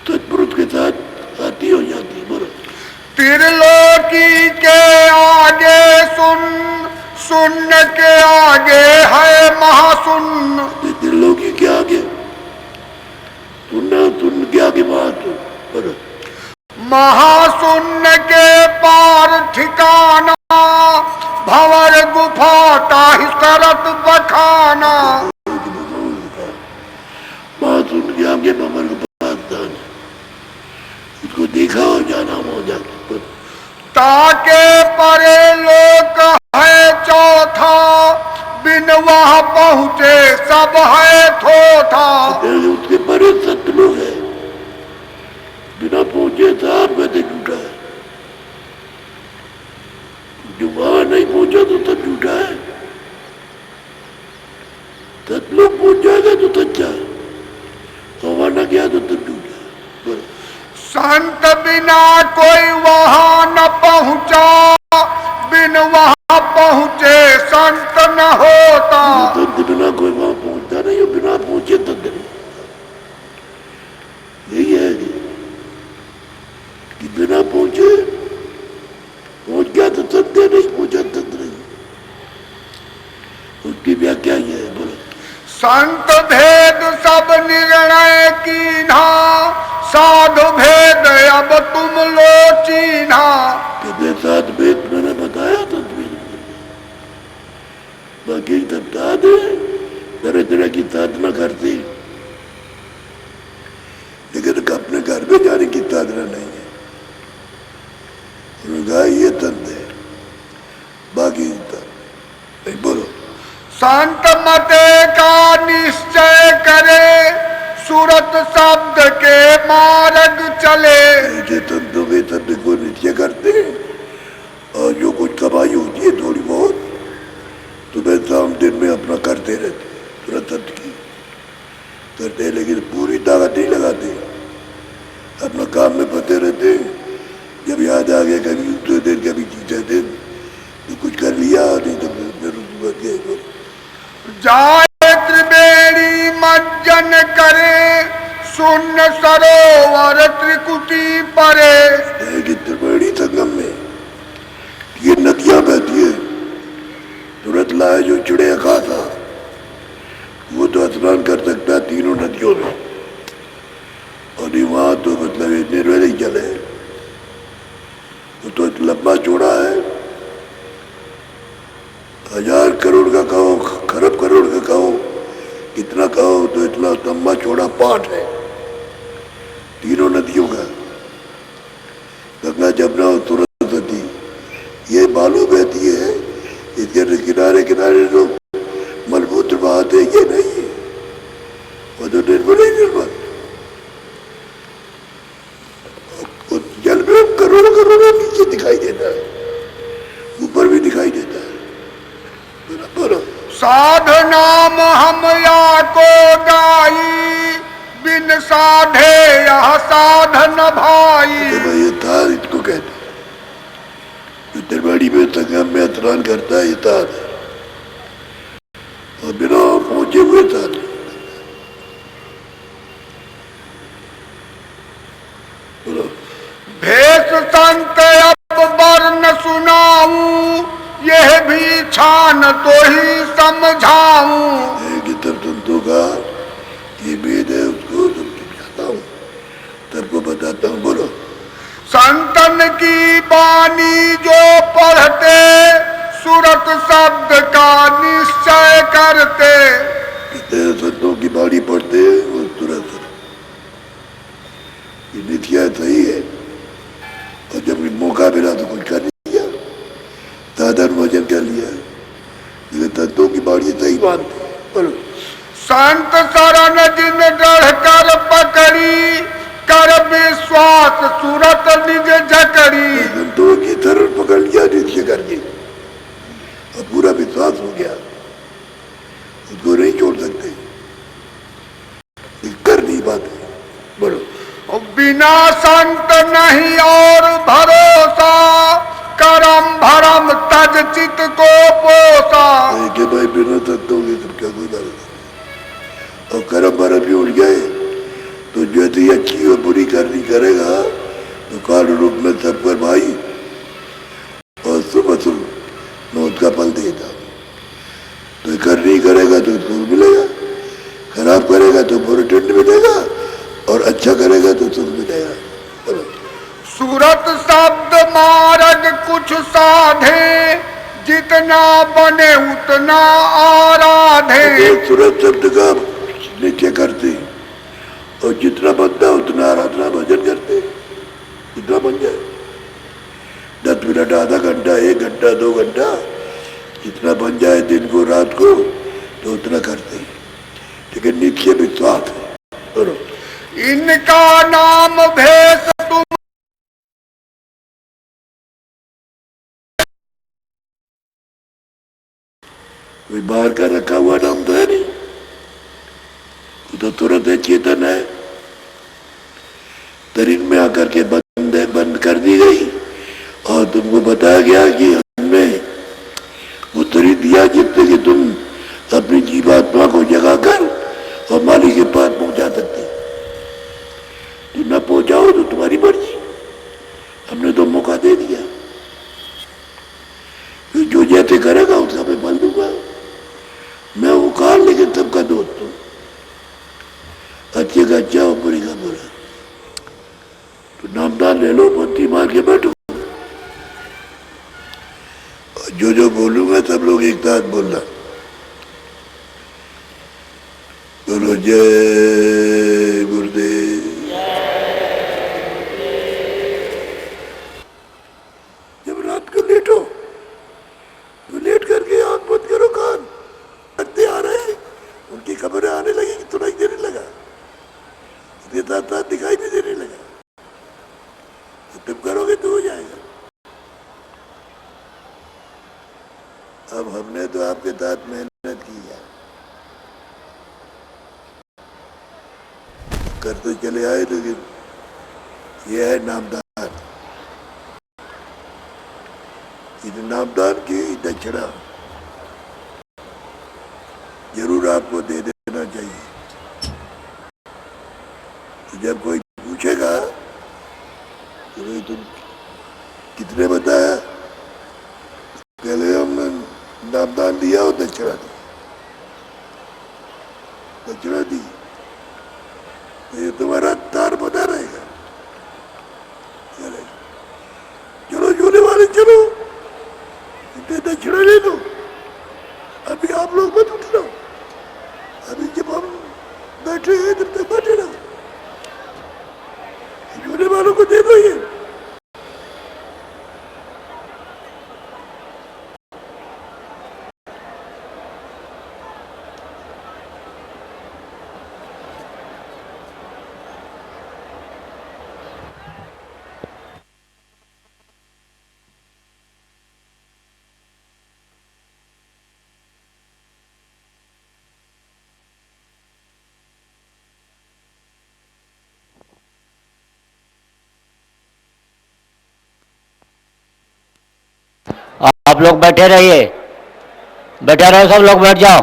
सतपुरुष के साथ आती हो जाती है। बोलो। त्रिलोकी के आगे सुन, शून्य के आगे है महाशून्य। त्रिलोकी के आगे सुनना, सुन के आगे महाशून्य। बोलो। महाशून्य के पार ठिकाना, भंवर गुफा ताहि करत बखाना। महाशून्य के आगे भंवर गुफा स्थान है, इसको देखा हो जाना हो जाता। ताके परे लोक है चौथा, बिन वह पहुँचे सब है थोथा। उसके परे सतलोक है, बिना पहुंचे साहब में झूठा है, जो वहां नहीं पहुंचा तो सब झूठा है, सतलोक पहुंच जाएगा तो सच्चा है, और वहां न गया तो सब झूठा है। संत बिना कोई वहां न पहुंचा, बिन वहां पहुंचे संत न होता। संत बिना कोई वहां पहुंचता नहीं, और बिना पहुंचे संत नहीं। यही है कि बिना पहुंचे पहुंच गया तो संत है, नहीं पहुंचा संत नहीं। उसकी व्याख्या ये है। बोलो। संत भेद सब निर्णय कीन्हा, साधु भेद अब तुम लो चीन्हा। कितने साथ भेद मैंने बताया था तुम्हें, बाकी सब साथ है, तरह तरह की साधना करती, लेकिन अपने घर में जाने की साधना नहीं है। ये तंत्र है, बाकी नहीं। बोलो। संत मते का निश्चय करे, सूरत शब्द के मार्ग चले। ऐसे तंत्रों के तंत्र को निश्चय करते हैं, और जो कुछ कमाई होती है थोड़ी बहुत, सुबह शाम दिन में अपना करते रहते, तुरंत तंत्र की करते, लेकिन पूरी ताकत नहीं लगाते, अपना काम में फंसे रहते। जब याद आ गया कभी दूसरे दिन कभी तीसरे दिन तो कुछ कर लिया, नहीं तो जरूरत गए। जाए त्रिवेणी मज्जन करे, शून्य सरोवर त्रिकुटी परे। त्रिवेणी संगम में ये नदियां बहती है, तुरंत लाए जो चिड़िया खाता वो तो स्नान कर सकता है तीनों नदियों में, और वहां तो मतलब निर्वैल ही चले, वो तो लंबा चौड़ा है, 1000 करोड़ का कहो, खरब करोड़ का कहो, कितना कहो, तो इतना लंबा चौड़ा पाठ है तीनों नदियों का, गंगा जमुना और सरस्वती। ये बालू बहती है, इसके किनारे किनारे लोग मलबूत्र बहाते, ये नहीं है, वो तो निर्मल ही निर्मल। साध नाम हम या को गाई, बिन साधे यह साधन भाई। ये तार इसको कहते हैं, जो दरबारी में संगम में स्नान करता है, ये तार है, और बिना पहुंचे हुए तार। बोलो। भेष संत अब वर्ण सुनाऊं, यह भी छान तो ही समझाऊं। कि तब संतों का ये वेद है, उसको तुम समझाता हूँ, तब को बताता हूँ। बोलो। संतन की बानी जो पढ़ते, सूरत शब्द का निश्चय करते। संतों की बाणी पढ़ते हैं, वो तुरंत ये नित्या सही है, और जब मौका मिला तो कुछ कर नहीं किया, साधारण भजन कर लिया, लेकिन संतों की बाणी सही मानते। बोलो। संत शरण जिन दृढ़ कर पकड़ी, कर विश्वास सूरत निज झकड़ी। संतों की शरण पकड़ लिया नित्य करके, और पूरा विश्वास हो गया, उसको नहीं छोड़ सकते, कर नहीं पाते। बोलो। बिना संत नहीं और भरोसा, करम भरम तज चित को पोसा। कि भाई बिना संतों के तुम क्या कोई बात नहीं, और कर्म भरम भी उठ गए तो जो ही अच्छी और बुरी करनी करेगा तो काल रूप में सब पर भाई, और शुभ अशुभ मौत का फल देगा। तो करनी करेगा तो उसको मिलेगा, खराब करेगा तो पूरे दंड मिलेगा, और अच्छा करेगा तो सुख मिलेगा। बोलो। सूरत शब्द मार्ग कुछ साधे, जितना बने उतना आराधे। तो सूरत शब्द का नित्य करते, और जितना बनता उतना आराधना भजन करते, जितना बन जाए, 10 मिनट, आधा घंटा, 1 घंटा, 2 घंटा, जितना बन जाए दिन को रात को, तो उतना करते, लेकिन नित्य विश्वास है। बोलो। इनका नाम भेष तुम, कोई बाहर का रखा हुआ नाम तो है नहीं, वो तो तुरंत है, चेतन है, तरीन में आकर के बंद कर दी गई, और तुमको बताया गया कि हमने वो तरीन दिया जिससे कि तुम अपनी जीवात्मा को जगाकर और मालिक के पास पहुंचा सकते। तुम न पहुंचाओ तो तुम्हारी मर्जी, हमने तो मौका दे दिया, जो जैसे करेगा उसका मैं फल दूंगा। मैं वो काल, लेकिन सबका दोस्त हूं, अच्छे का अच्छा और बुरी का बुरा। तो नामदान ले लो, पत्ती मार के बैठो, और जो बोलूंगा सब लोग एक साथ बोलना। बोलो जय गुरुदेव। जब रात को लेटो तो लेट करके आंख बंद करो, कान लगते आ रहे हैं, उनकी खबरें आने लगी कि सुनाई देने लगा, साथ साथ दिखाई भी देने लगा, तो तुम करोगे तो हो जाएगा। अब हमने तो आपके साथ मेहनत की है, कर तो चले आए, लेकिन यह है नामदान। इस नामदान की दक्षिणा जरूर आपको दे देना चाहिए। तो जब कोई पूछेगा तो भाई तुम कितने बताया, पहले हमने नामदान दिया और दक्षिणा दी, दक्षिणा दी, तो ये तुम्हारा तार बता रहेगा। चलो झूले वाले चलो, दक्षिणा ले लो, अभी आप लोग मत उठना, अभी जब हम बैठे हैं तब तक बैठे रहो, झूले वालों को दे दो ये। आप लोग बैठे रहिए, बैठे रहो, सब लोग बैठ जाओ।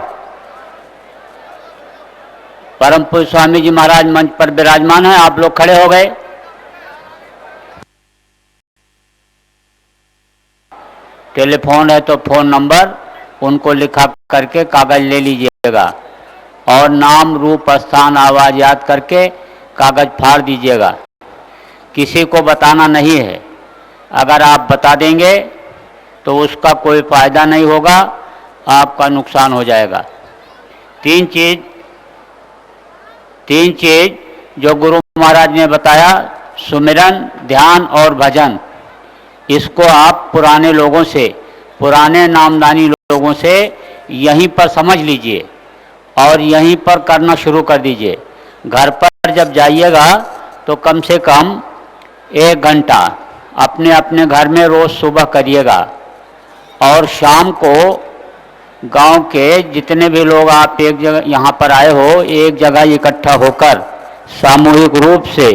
परम पूज्य स्वामी जी महाराज मंच पर विराजमान है, आप लोग खड़े हो गए। टेलीफोन है तो फोन नंबर उनको लिखा करके कागज ले लीजिएगा और नाम रूप स्थान आवाज याद करके कागज फाड़ दीजिएगा। किसी को बताना नहीं है, अगर आप बता देंगे तो उसका कोई फायदा नहीं होगा, आपका नुकसान हो जाएगा। तीन चीज जो गुरु महाराज ने बताया, सुमिरन, ध्यान और भजन, इसको आप पुराने लोगों से, पुराने नामदानी लोगों से यहीं पर समझ लीजिए और यहीं पर करना शुरू कर दीजिए। घर पर जब जाइएगा तो कम से कम 1 घंटा अपने अपने घर में रोज सुबह करिएगा और शाम को गांव के जितने भी लोग आप एक जगह यहाँ पर आए हो, एक जगह इकट्ठा होकर सामूहिक रूप से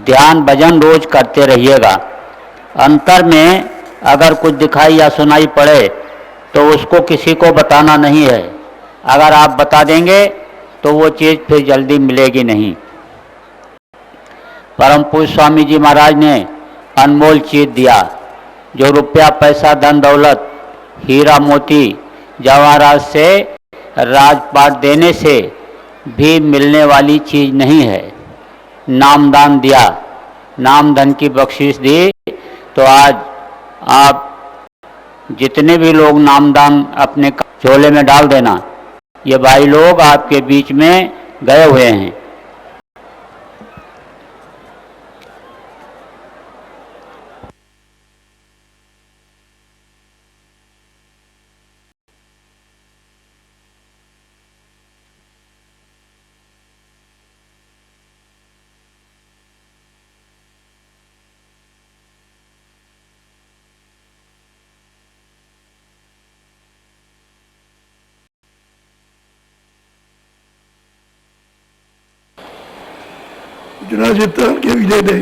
ध्यान भजन रोज करते रहिएगा। अंतर में अगर कुछ दिखाई या सुनाई पड़े तो उसको किसी को बताना नहीं है, अगर आप बता देंगे तो वो चीज़ फिर जल्दी मिलेगी नहीं। परम पूज्य स्वामी जी महाराज ने अनमोल चीज दिया, जो रुपया पैसा धन दौलत हीरा मोती जवाहरात से राजपाट देने से भी मिलने वाली चीज नहीं है। नामदान दिया, नाम धन की बख्शीश दी, तो आज आप जितने भी लोग नामदान अपने झोले में डाल देना। ये भाई लोग आपके बीच में गए हुए हैं। कुछ राजस्थान के भी दे दे,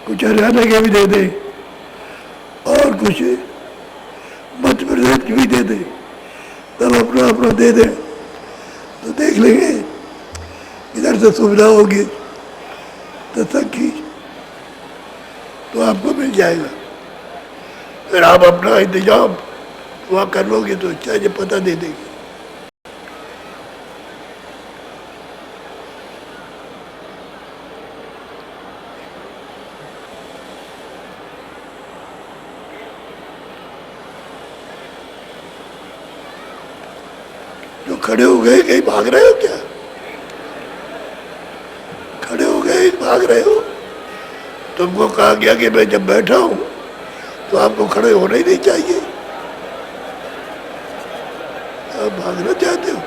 कुछ हरियाणा के भी दे दे और कुछ मध्य प्रदेश के भी दे दे, तब अपना अपना दे दे तो देख लेंगे इधर से सुविधा होगी दस्तक की तो आपको मिल जाएगा। फिर आप अपना इंतजाम वहाँ कर लोगे तो चाहे पता दे देंगे। जो खड़े हो गए कहीं भाग रहे हो क्या? खड़े हो गए भाग रहे हो? तुमको कहा गया कि मैं जब बैठा हूं तो आपको खड़े होना ही नहीं चाहिए, आप भागना चाहते हो।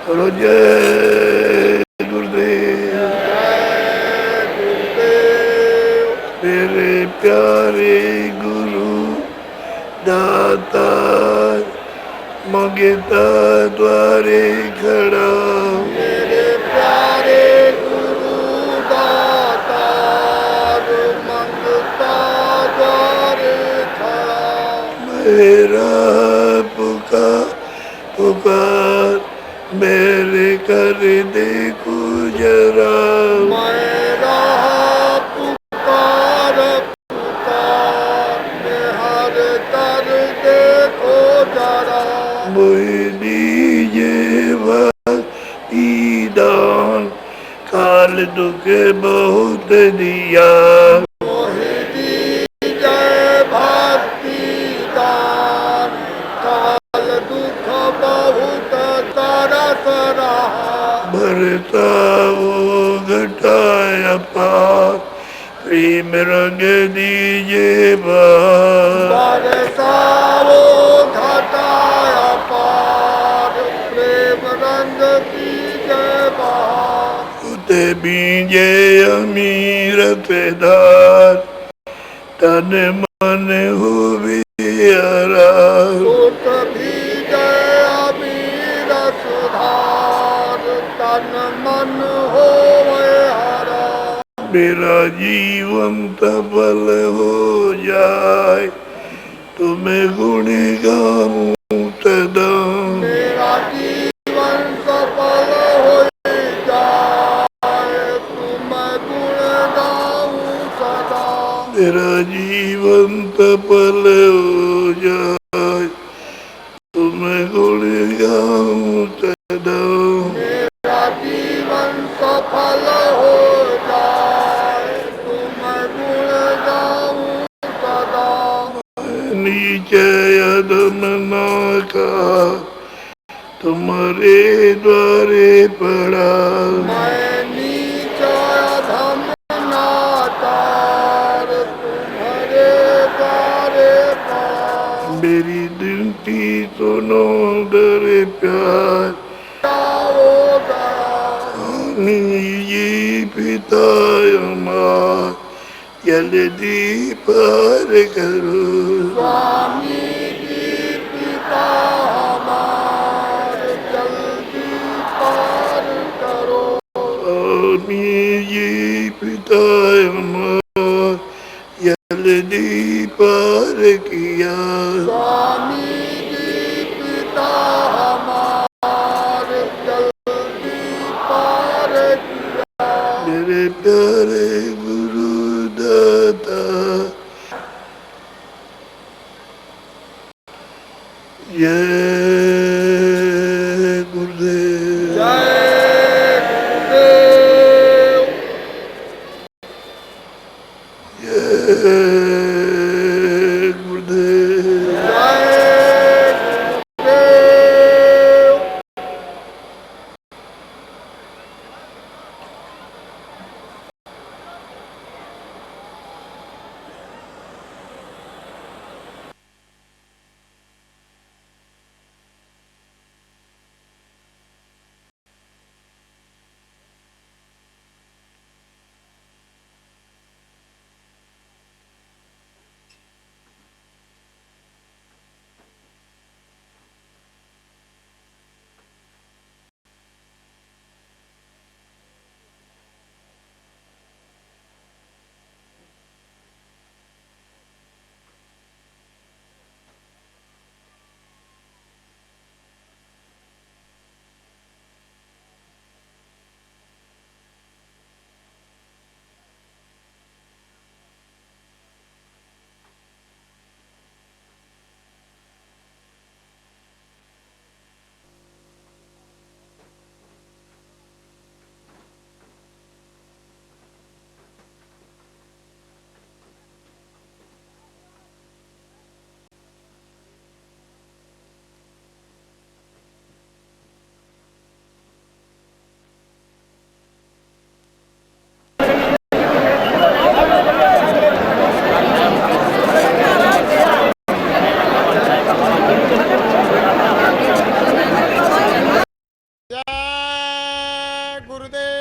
और जय गुरुदेव, मेरे प्यारे गुरु दाता मंगता द्वारे खड़ा, मेरे प्यारे गुरु दाता मंगता द्वारे खड़ा। मेरा पुकार मेरे कर देखो जरा, मेरा पुकार हर कर देखो जरा। दीजिए भक्ति दान, काल दुख बहुत दिया, जय भक्ति दान, काल दुख बहुत तरस रहा। भरता वो घटाया पार, प्रेम रंग दीजिए बार, बरसाओ घटाया पार, प्रेम रंग की जय बहार। उते बीजे अमीर पेदार, तन मन हुए हरार। उत भी जय अमीर सुधार, तन मन होवे हरा। मेरा जीवन सफल हो जाए, तुम्हें गुण गाऊं सदा। मेरा जीवन सफल हो जाए, तुम्हें गुण गाऊं सदा। मेरा जीवन सफल हो जाए, तुम्हें गुण गाऊं सदा। मेरा जीवन सफल हो जाए, तुम्हें गुण गाऊं सदा। नीचे अदम ना का तुम्हारे द्वारे पड़ा। मैं नीचा धम नाचार, तुम्हारे द्वारे पड़ा। मेरी दिनती सुनो दर प्यार, जाओ गया ये पिता अमार, जल्दी पार करो। स्वामी जी पिता हमारे, जल्दी पार करो। स्वामी ये पिता अमार, जल्दी पार किया। स्वामी जी पिता हमारे, जल्दी पार किया। मेरे प्यारे गुरु दाता, जय गुरुदेव। जय गुरुदेव। जय गुरुदेव। जय गुरुदेव।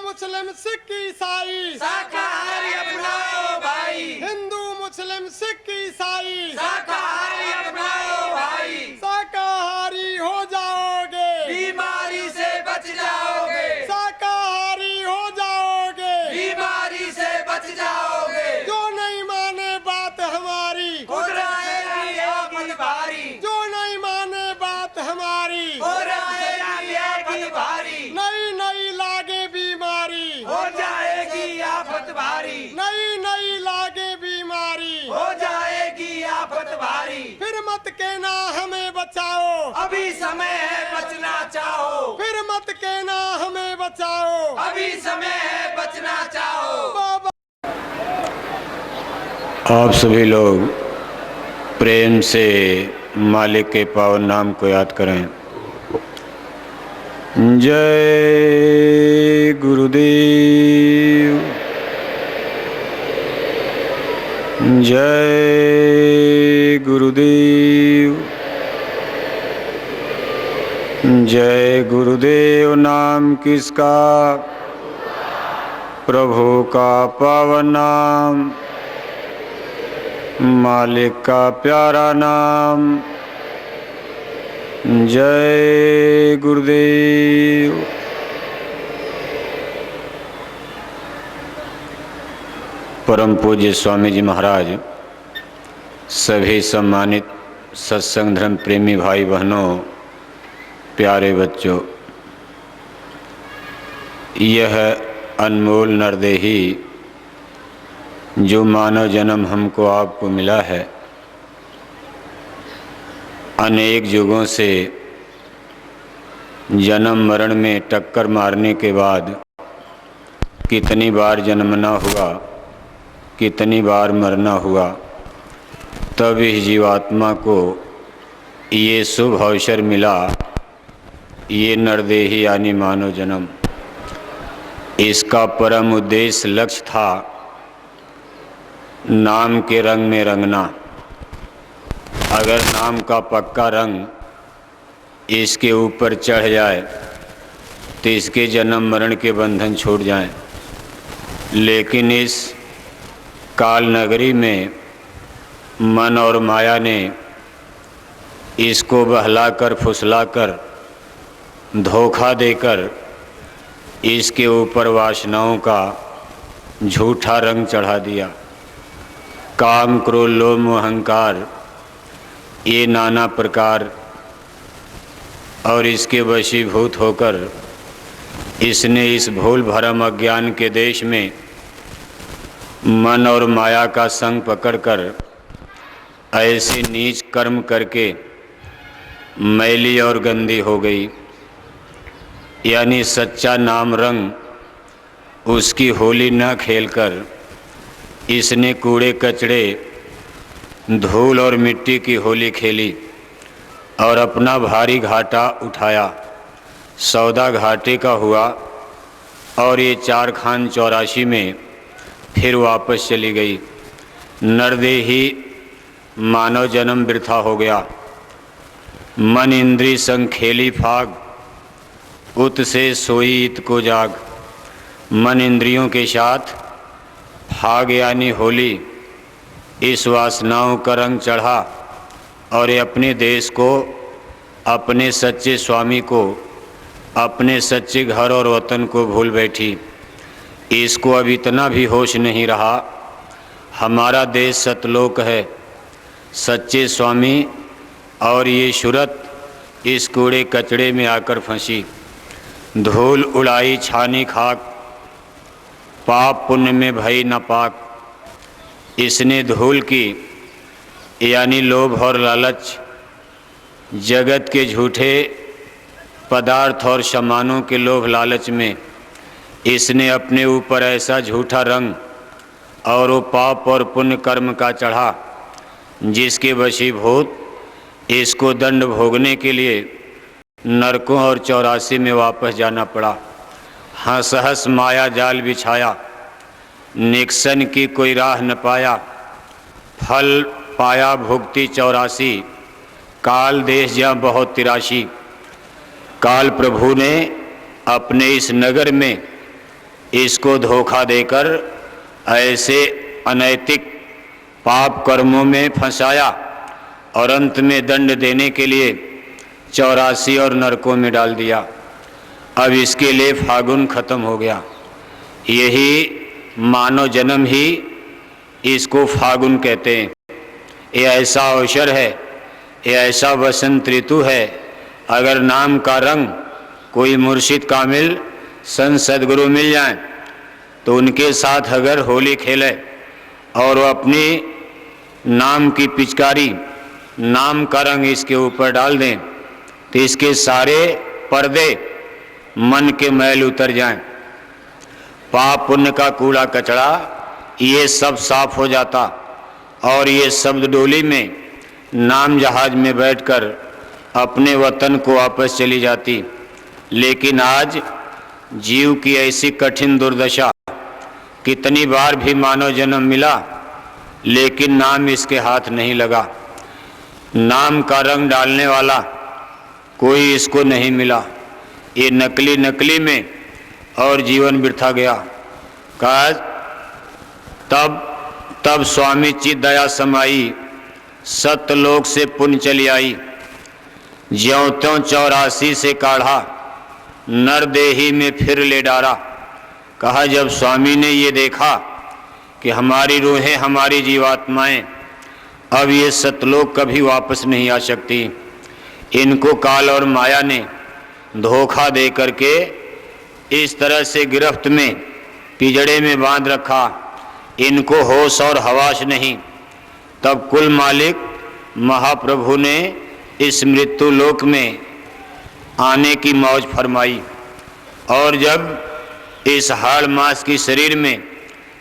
मुस्लिम सिख ईसाई शाकाहारी अपनाओ भाई, हिंदू मुस्लिम सिख ईसाई शाकाहारी अपनाओ भाई, शाकाहारी हो जाओगे, बीमारी से बच जाओगे, शाकाहारी हो जाओगे, बीमारी से बच जाओगे। जो नहीं माने बात हमारी हो रहेगी आफत भारी, जो नहीं माने बात हमारी हो रहेगी आफत भारी, नई नई लागे बीमारी हो जाएगी आफत भारी, नई नई लागे बीमारी हो जाएगी आफत भारी। फिर मत कहना हमें बचाओ, अभी समय है बचना चाहो, फिर मत कहना हमें बचाओ, अभी समय है बचना चाहो। बाबा आप सभी लोग प्रेम से मालिक के पावन नाम को याद करें। जय गुरुदेव। जय गुरुदेव। जय गुरुदेव। नाम किसका? प्रभु का पावन नाम, मालिक का प्यारा नाम। जय गुरुदेव। परम पूज्य स्वामी जी महाराज, सभी सम्मानित सत्संग धर्म प्रेमी भाई बहनों, प्यारे बच्चों, यह अनमोल नरदेही जो मानव जन्म हमको आपको मिला है, अनेक युगों से जन्म मरण में टक्कर मारने के बाद कितनी बार जन्मना हुआ, कितनी बार मरना हुआ, तब इस जीवात्मा को ये शुभ अवसर मिला, ये नरदेही यानी मानव जन्म। इसका परम उद्देश्य लक्ष्य था नाम के रंग में रंगना। अगर नाम का पक्का रंग इसके ऊपर चढ़ जाए तो इसके जन्म मरण के बंधन छूट जाएं। लेकिन इस काल नगरी में मन और माया ने इसको बहलाकर फुसलाकर धोखा देकर इसके ऊपर वासनाओं का झूठा रंग चढ़ा दिया। काम, क्रोध, लोभ, मोह, अहंकार, ये नाना प्रकार और इसके वशीभूत होकर इसने इस भूल भरम अज्ञान के देश में मन और माया का संग पकड़कर ऐसे नीच कर्म करके मैली और गंदी हो गई। यानी सच्चा नाम रंग उसकी होली न खेलकर इसने कूड़े कचड़े, धूल और मिट्टी की होली खेली और अपना भारी घाटा उठाया। सौदा घाटे का हुआ और ये 4 खान 84 में फिर वापस चली गई। नरदेही मानव जन्म वृथा हो गया। मन इंद्री संग खेली फाग, उत से सोई इत को जाग। मन इंद्रियों के साथ फाग यानी होली, इस वासनाओं का रंग चढ़ा और ये अपने देश को, अपने सच्चे स्वामी को, अपने सच्चे घर और वतन को भूल बैठी। इसको अब इतना भी होश नहीं रहा हमारा देश सतलोक है, सच्चे स्वामी और ये सूरत इस कूड़े कचड़े में आकर फंसी। धूल उड़ाई छानी खाक, पाप पुण्य में भई न पाक। इसने धूल की यानी लोभ और लालच, जगत के झूठे पदार्थ और सामानों के लोभ लालच में इसने अपने ऊपर ऐसा झूठा रंग और वो पाप और पुण्य कर्म का चढ़ा, जिसके वशीभूत इसको दंड भोगने के लिए नरकों और 84 में वापस जाना पड़ा। हंस हंस माया जाल बिछाया, निक्सन की कोई राह न पाया। फल पाया भुगती 84, काल देश जहाँ बहुत तिराशी। काल प्रभु ने अपने इस नगर में इसको धोखा देकर ऐसे अनैतिक पाप कर्मों में फंसाया और अंत में दंड देने के लिए 84 और नरकों में डाल दिया। अब इसके लिए फागुन खत्म हो गया। यही मानव जन्म ही इसको फागुन कहते हैं। ये ऐसा अवसर है, ये ऐसा वसंत ऋतु है। अगर नाम का रंग कोई मुर्शिद कामिल संत सदगुरु मिल जाए तो उनके साथ अगर होली खेले और वो अपनी नाम की पिचकारी, नाम का रंग इसके ऊपर डाल दें तो इसके सारे पर्दे मन के मैल उतर जाएं। पाप पुण्य का कूड़ा कचड़ा ये सब साफ हो जाता और ये शब्द डोली में नाम जहाज में बैठकर अपने वतन को वापस चली जाती। लेकिन आज जीव की ऐसी कठिन दुर्दशा, कितनी बार भी मानव जन्म मिला लेकिन नाम इसके हाथ नहीं लगा। नाम का रंग डालने वाला कोई इसको नहीं मिला। ये नकली में और जीवन बिरथा गया। कहा तब स्वामी चित दया समाई, सतलोक से पुण्य चली आई। ज्यों त्यों 84 से काढ़ा, नर देही में फिर ले डारा। कहा जब स्वामी ने ये देखा कि हमारी रूहें, हमारी जीवात्माएं अब ये सतलोक कभी वापस नहीं आ सकती, इनको काल और माया ने धोखा दे करके इस तरह से गिरफ्त में, पिंजड़े में बांध रखा, इनको होश और हवास नहीं। तब कुल मालिक महाप्रभु ने इस मृत्यु लोक में आने की मौज फरमाई। और जब इस हाड़ मास की शरीर में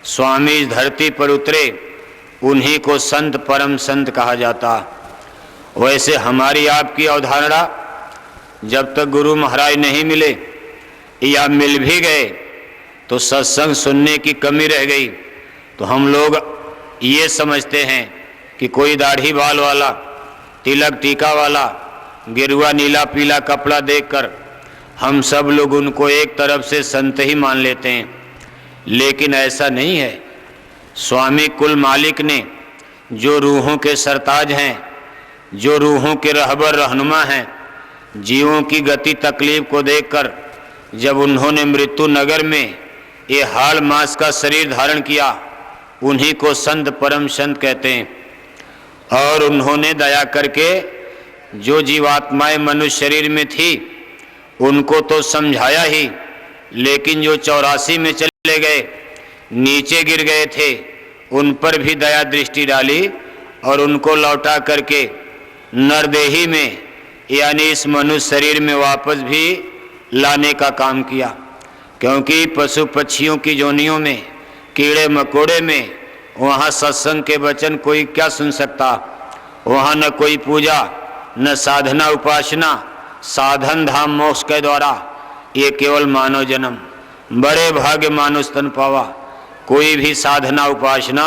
स्वामी इस धरती पर उतरे, उन्हीं को संत परम संत कहा जाता। वैसे हमारी आपकी अवधारणा, जब तक गुरु महाराज नहीं मिले या मिल भी गए तो सत्संग सुनने की कमी रह गई, तो हम लोग ये समझते हैं कि कोई दाढ़ी बाल वाला, तिलक टीका वाला, गेरुआ नीला पीला कपड़ा देखकर हम सब लोग उनको एक तरफ से संत ही मान लेते हैं। लेकिन ऐसा नहीं है। स्वामी कुल मालिक ने, जो रूहों के सरताज हैं, जो रूहों के रहबर रहनुमा हैं, जीवों की गति तकलीफ को देखकर जब उन्होंने मृत्यु नगर में ये हाड़ मास का शरीर धारण किया, उन्हीं को संत परम संत कहते हैं। और उन्होंने दया करके जो जीवात्माएं मनुष्य शरीर में थी उनको तो समझाया ही, लेकिन जो 84 में चले गए, नीचे गिर गए थे, उन पर भी दया दृष्टि डाली और उनको लौटा करके नरदेही में, यानी इस मनुष्य शरीर में वापस भी लाने का काम किया। क्योंकि पशु पक्षियों की जोनियों में, कीड़े मकोड़े में, वहाँ सत्संग के वचन कोई क्या सुन सकता। वहाँ न कोई पूजा, न साधना उपासना, साधन धाम मोक्ष के द्वारा। ये केवल मानव जन्म, बड़े भाग्य मानुष तन पावा। कोई भी साधना उपासना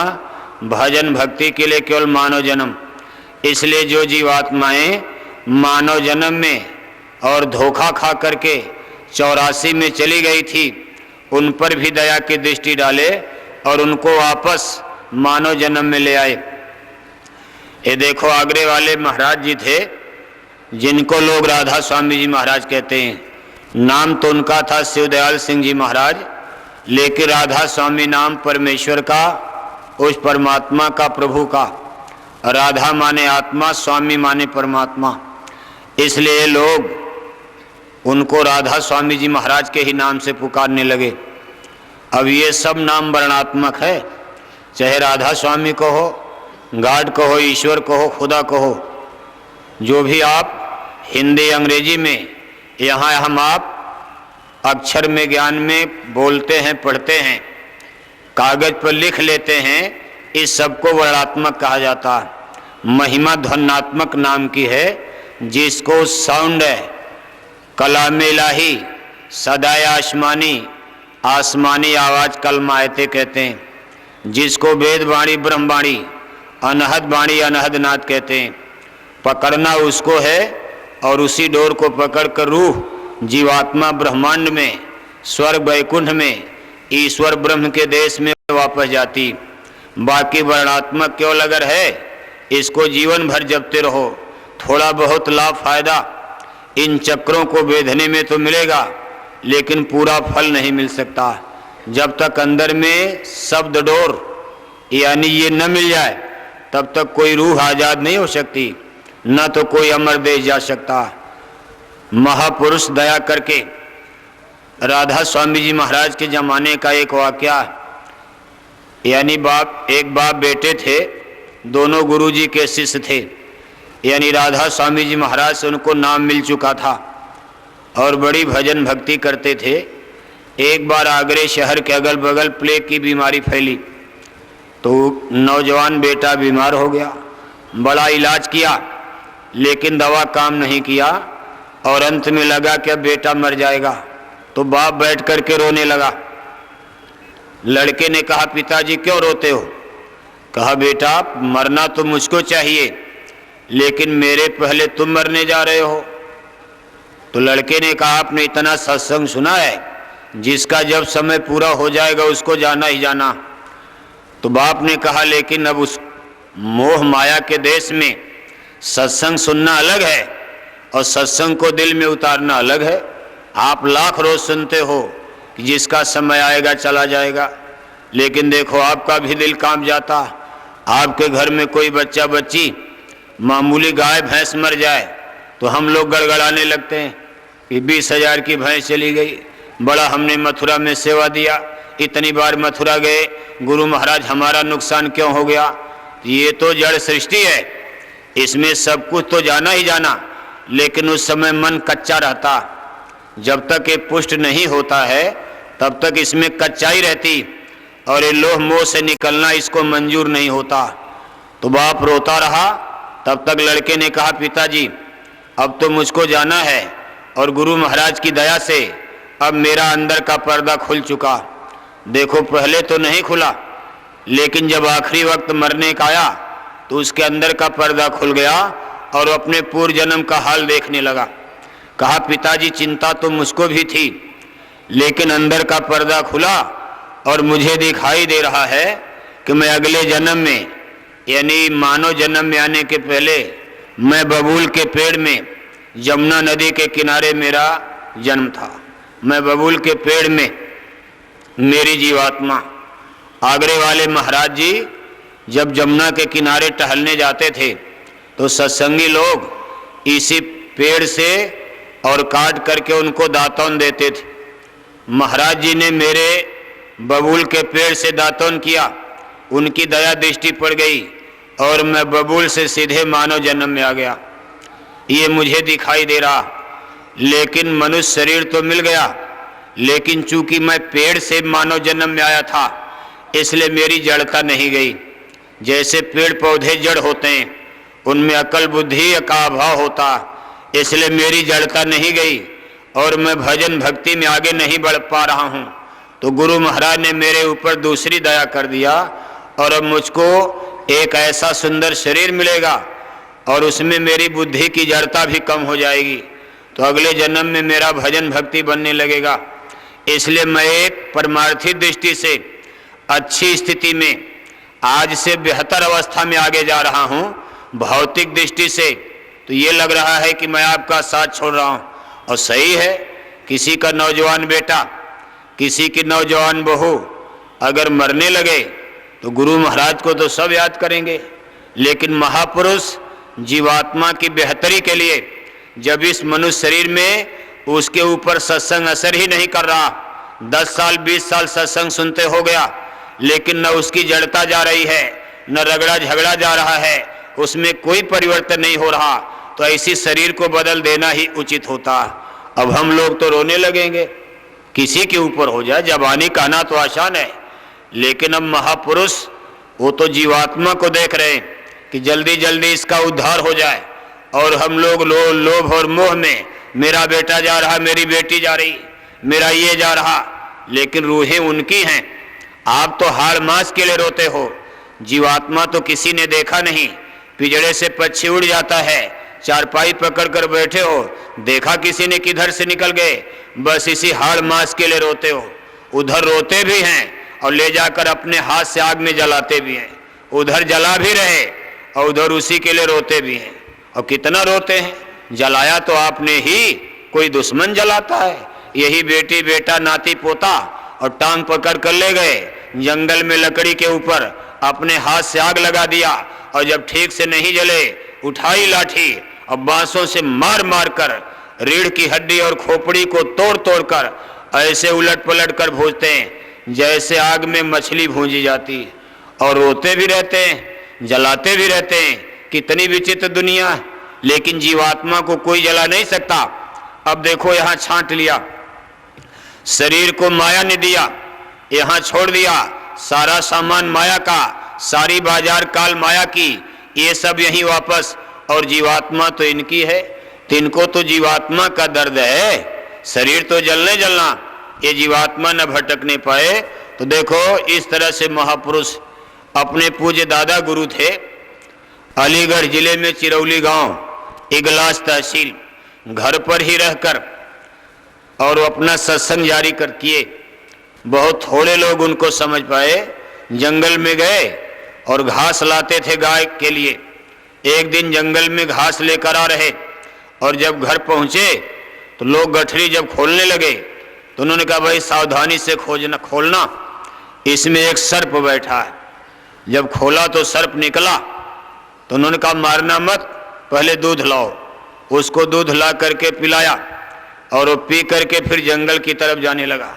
भजन भक्ति के लिए केवल मानव जन्म। इसलिए जो जीवात्माएं मानव जन्म में और धोखा खा करके 84 में चली गई थी, उन पर भी दया की दृष्टि डाले और उनको वापस मानव जन्म में ले आए। ये देखो आगरे वाले महाराज जी थे, जिनको लोग राधा स्वामी जी महाराज कहते हैं। नाम तो उनका था शिवदयाल सिंह जी महाराज, लेकिन राधा स्वामी नाम परमेश्वर का, उस परमात्मा का, प्रभु का। राधा माने आत्मा, स्वामी माने परमात्मा, इसलिए लोग उनको राधा स्वामी जी महाराज के ही नाम से पुकारने लगे। अब ये सब नाम वर्णात्मक है, चाहे राधा स्वामी को हो, गॉड को हो, ईश्वर को हो, खुदा को हो, जो भी आप हिंदी अंग्रेजी में यहाँ हम आप अक्षर में ज्ञान में बोलते हैं, पढ़ते हैं, कागज पर लिख लेते हैं, इस सबको वर्णात्मक कहा जाता है। महिमा ध्वन्यात्मक नाम की है, जिसको साउंड है, कलाम इलाही, सदाए आसमानी, आसमानी आवाज कलमायते कहते हैं, जिसको वेद वाणी ब्रह्मवाणी, अनहद वाणी अनहद नाद कहते हैं। पकड़ना उसको है और उसी डोर को पकड़कर रूह जीवात्मा ब्रह्मांड में, स्वर्ग वैकुंठ में, ईश्वर ब्रह्म के देश में वापस जाती। बाकी वर्णात्मक केवल अगर है, इसको जीवन भर जपते रहो, थोड़ा बहुत लाभ फायदा इन चक्रों को बेधने में तो मिलेगा, लेकिन पूरा फल नहीं मिल सकता जब तक अंदर में शब्द डोर यानी ये न मिल जाए, तब तक कोई रूह आजाद नहीं हो सकती, न तो कोई अमर देश जा सकता। महापुरुष दया करके राधा स्वामी जी महाराज के जमाने का एक वाकया, यानी एक बाप बेटे थे, दोनों गुरुजी के शिष्य थे। यानी राधा स्वामी जी महाराज से उनको नाम मिल चुका था और बड़ी भजन भक्ति करते थे। एक बार आगरे शहर के अगल बगल प्लेग की बीमारी फैली, तो नौजवान बेटा बीमार हो गया। बड़ा इलाज किया, लेकिन दवा काम नहीं किया। और अंत में लगा कि अब बेटा मर जाएगा, तो बाप बैठ करके रोने लगा। लड़के ने कहा, पिताजी क्यों रोते हो? कहा, बेटा मरना तो मुझको चाहिए, लेकिन मेरे पहले तुम मरने जा रहे हो। तो लड़के ने कहा, आपने इतना सत्संग सुना है, जिसका जब समय पूरा हो जाएगा उसको जाना ही जाना। तो बाप ने कहा, लेकिन अब उस मोह माया के देश में सत्संग सुनना अलग है और सत्संग को दिल में उतारना अलग है। आप लाख रोज सुनते हो कि जिसका समय आएगा चला जाएगा, लेकिन देखो आपका भी दिल कांप जाता। आपके घर में कोई बच्चा बच्ची मामूली गाय भैंस मर जाए तो हम लोग गड़गड़ाने लगते हैं कि 20,000 की भैंस चली गई, बड़ा हमने मथुरा में सेवा दिया, इतनी बार मथुरा गए, गुरु महाराज हमारा नुकसान क्यों हो गया? ये तो जड़ सृष्टि है, इसमें सब कुछ तो जाना ही जाना, लेकिन उस समय मन कच्चा रहता। जब तक ये पुष्ट नहीं होता है तब तक इसमें कच्चाई रहती, और ये लोह मोह से निकलना इसको मंजूर नहीं होता। तो बाप रोता रहा। तब तक लड़के ने कहा, पिताजी अब तो मुझको जाना है, और गुरु महाराज की दया से अब मेरा अंदर का पर्दा खुल चुका। देखो पहले तो नहीं खुला, लेकिन जब आखिरी वक्त मरने का आया तो उसके अंदर का पर्दा खुल गया और अपने पूर्व जन्म का हाल देखने लगा। कहा, पिताजी चिंता तो मुझको भी थी, लेकिन अंदर का पर्दा खुला और मुझे दिखाई दे रहा है कि मैं अगले जन्म में, यानी मानव जन्म में आने के पहले मैं बबूल के पेड़ में यमुना नदी के किनारे मेरा जन्म था। मैं बबूल के पेड़ में मेरी जीवात्मा। आगरे वाले महाराज जी जब यमुना के किनारे टहलने जाते थे तो सत्संगी लोग इसी पेड़ से और काट करके उनको दातून देते थे। महाराज जी ने मेरे बबूल के पेड़ से दातून किया, उनकी दया दृष्टि पड़ गई और मैं बबूल से सीधे मानव जन्म में आ गया। ये मुझे दिखाई दे रहा, लेकिन मनुष्य शरीर तो मिल गया, लेकिन चूंकि मैं पेड़ से मानव जन्म में आया था इसलिए मेरी जड़ता नहीं गई। जैसे पेड़ पौधे जड़ होते हैं, उनमें अकल बुद्धि का अभाव होता, इसलिए मेरी जड़ता नहीं गई और मैं भजन भक्ति में आगे नहीं बढ़ पा रहा हूँ। तो गुरु महाराज ने मेरे ऊपर दूसरी दया कर दिया और अब मुझको एक ऐसा सुंदर शरीर मिलेगा और उसमें मेरी बुद्धि की जड़ता भी कम हो जाएगी, तो अगले जन्म में मेरा भजन भक्ति बनने लगेगा। इसलिए मैं एक परमार्थी दृष्टि से अच्छी स्थिति में आज से बेहतर अवस्था में आगे जा रहा हूँ। भौतिक दृष्टि से तो ये लग रहा है कि मैं आपका साथ छोड़ रहा हूँ, और सही है। किसी का नौजवान बेटा, किसी की नौजवान बहू अगर मरने लगे तो गुरु महाराज को तो सब याद करेंगे, लेकिन महापुरुष जीवात्मा की बेहतरी के लिए जब इस मनुष्य शरीर में उसके ऊपर सत्संग असर ही नहीं कर रहा, 10 साल 20 साल सत्संग सुनते हो गया, लेकिन न उसकी जड़ता जा रही है, न रगड़ा झगड़ा जा रहा है, उसमें कोई परिवर्तन नहीं हो रहा, तो ऐसी शरीर को बदल देना ही उचित होता। अब हम लोग तो रोने लगेंगे, किसी के ऊपर हो जाए, जबानी कहना तो आसान है, लेकिन अब महापुरुष वो तो जीवात्मा को देख रहे हैं कि जल्दी जल्दी इसका उद्धार हो जाए, और हम लोग लोभ और मोह में मेरा बेटा जा रहा, मेरी बेटी जा रही, मेरा ये जा रहा, लेकिन रूहें उनकी हैं। आप तो हाड़ मांस के लिए रोते हो, जीवात्मा तो किसी ने देखा नहीं। पिंजड़े से पक्षी उड़ जाता है, चारपाई पकड़ कर बैठे हो, देखा किसी ने किधर से निकल गए, बस इसी हाड़ मांस के लिए रोते हो। उधर रोते भी हैं और ले जाकर अपने हाथ से आग में जलाते भी हैं, उधर जला भी रहे और उधर उसी के लिए रोते भी हैं। और कितना रोते हैं, जलाया तो आपने ही, कोई दुश्मन जलाता है। यही बेटी बेटा नाती पोता और टांग पकड़ कर ले गए जंगल में, लकड़ी के ऊपर अपने हाथ से आग लगा दिया, और जब ठीक से नहीं जले उठाई लाठी और बांसों से मार मार कर रीढ़ की हड्डी और खोपड़ी को तोड़ तोड़ कर ऐसे उलट पलट कर भूजते हैं जैसे आग में मछली भूंजी जाती, और रोते भी रहते हैं, जलाते भी रहते हैं। कितनी विचित्र दुनिया है, लेकिन जीवात्मा को कोई जला नहीं सकता। अब देखो यहाँ छांट लिया, शरीर को माया ने दिया, यहाँ छोड़ दिया, सारा सामान माया का, सारी बाजार काल माया की, ये सब यहीं वापस, और जीवात्मा तो इनकी है। तिनको तो जीवात्मा का दर्द है, शरीर तो जलने जलना, ये जीवात्मा न भटकने पाए। तो देखो इस तरह से महापुरुष अपने पूज्य दादा गुरु थे। अलीगढ़ जिले में चिरौली गांव, इगलास तहसील, घर पर ही रहकर और अपना सत्संग जारी कर किए। बहुत थोड़े लोग उनको समझ पाए। जंगल में गए और घास लाते थे गाय के लिए। एक दिन जंगल में घास लेकर आ रहे और जब घर पहुंचे तो लोग गठरी जब खोलने लगे तो उन्होंने कहा भाई सावधानी से खोलना, इसमें एक सर्प बैठा है। जब खोला तो सर्प निकला तो उन्होंने कहा मारना मत, पहले दूध लाओ। उसको दूध ला करके पिलाया और वो पी करके फिर जंगल की तरफ जाने लगा।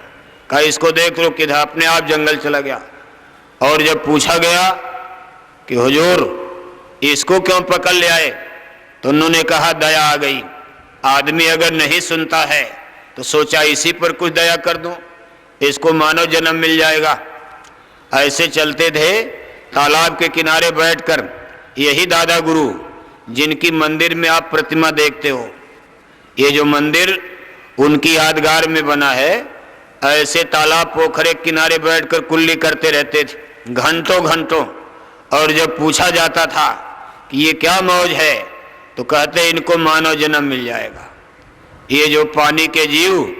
कहा इसको देख लो किधर, अपने आप जंगल चला गया। और जब पूछा गया कि हुजूर इसको क्यों पकड़ ले आए, तो उन्होंने कहा दया आ गई। आदमी अगर नहीं सुनता है तो सोचा इसी पर कुछ दया कर दूं, इसको मानव जन्म मिल जाएगा। ऐसे चलते थे। तालाब के किनारे बैठकर यही दादा गुरु जिनकी मंदिर में आप प्रतिमा देखते हो, ये जो मंदिर उनकी यादगार में बना है, ऐसे तालाब पोखरे किनारे बैठकर कुल्ली करते रहते थे घंटों घंटों। और जब पूछा जाता था कि ये क्या मौज है, तो कहते इनको मानव जन्म मिल जाएगा। ये जो पानी के जीव,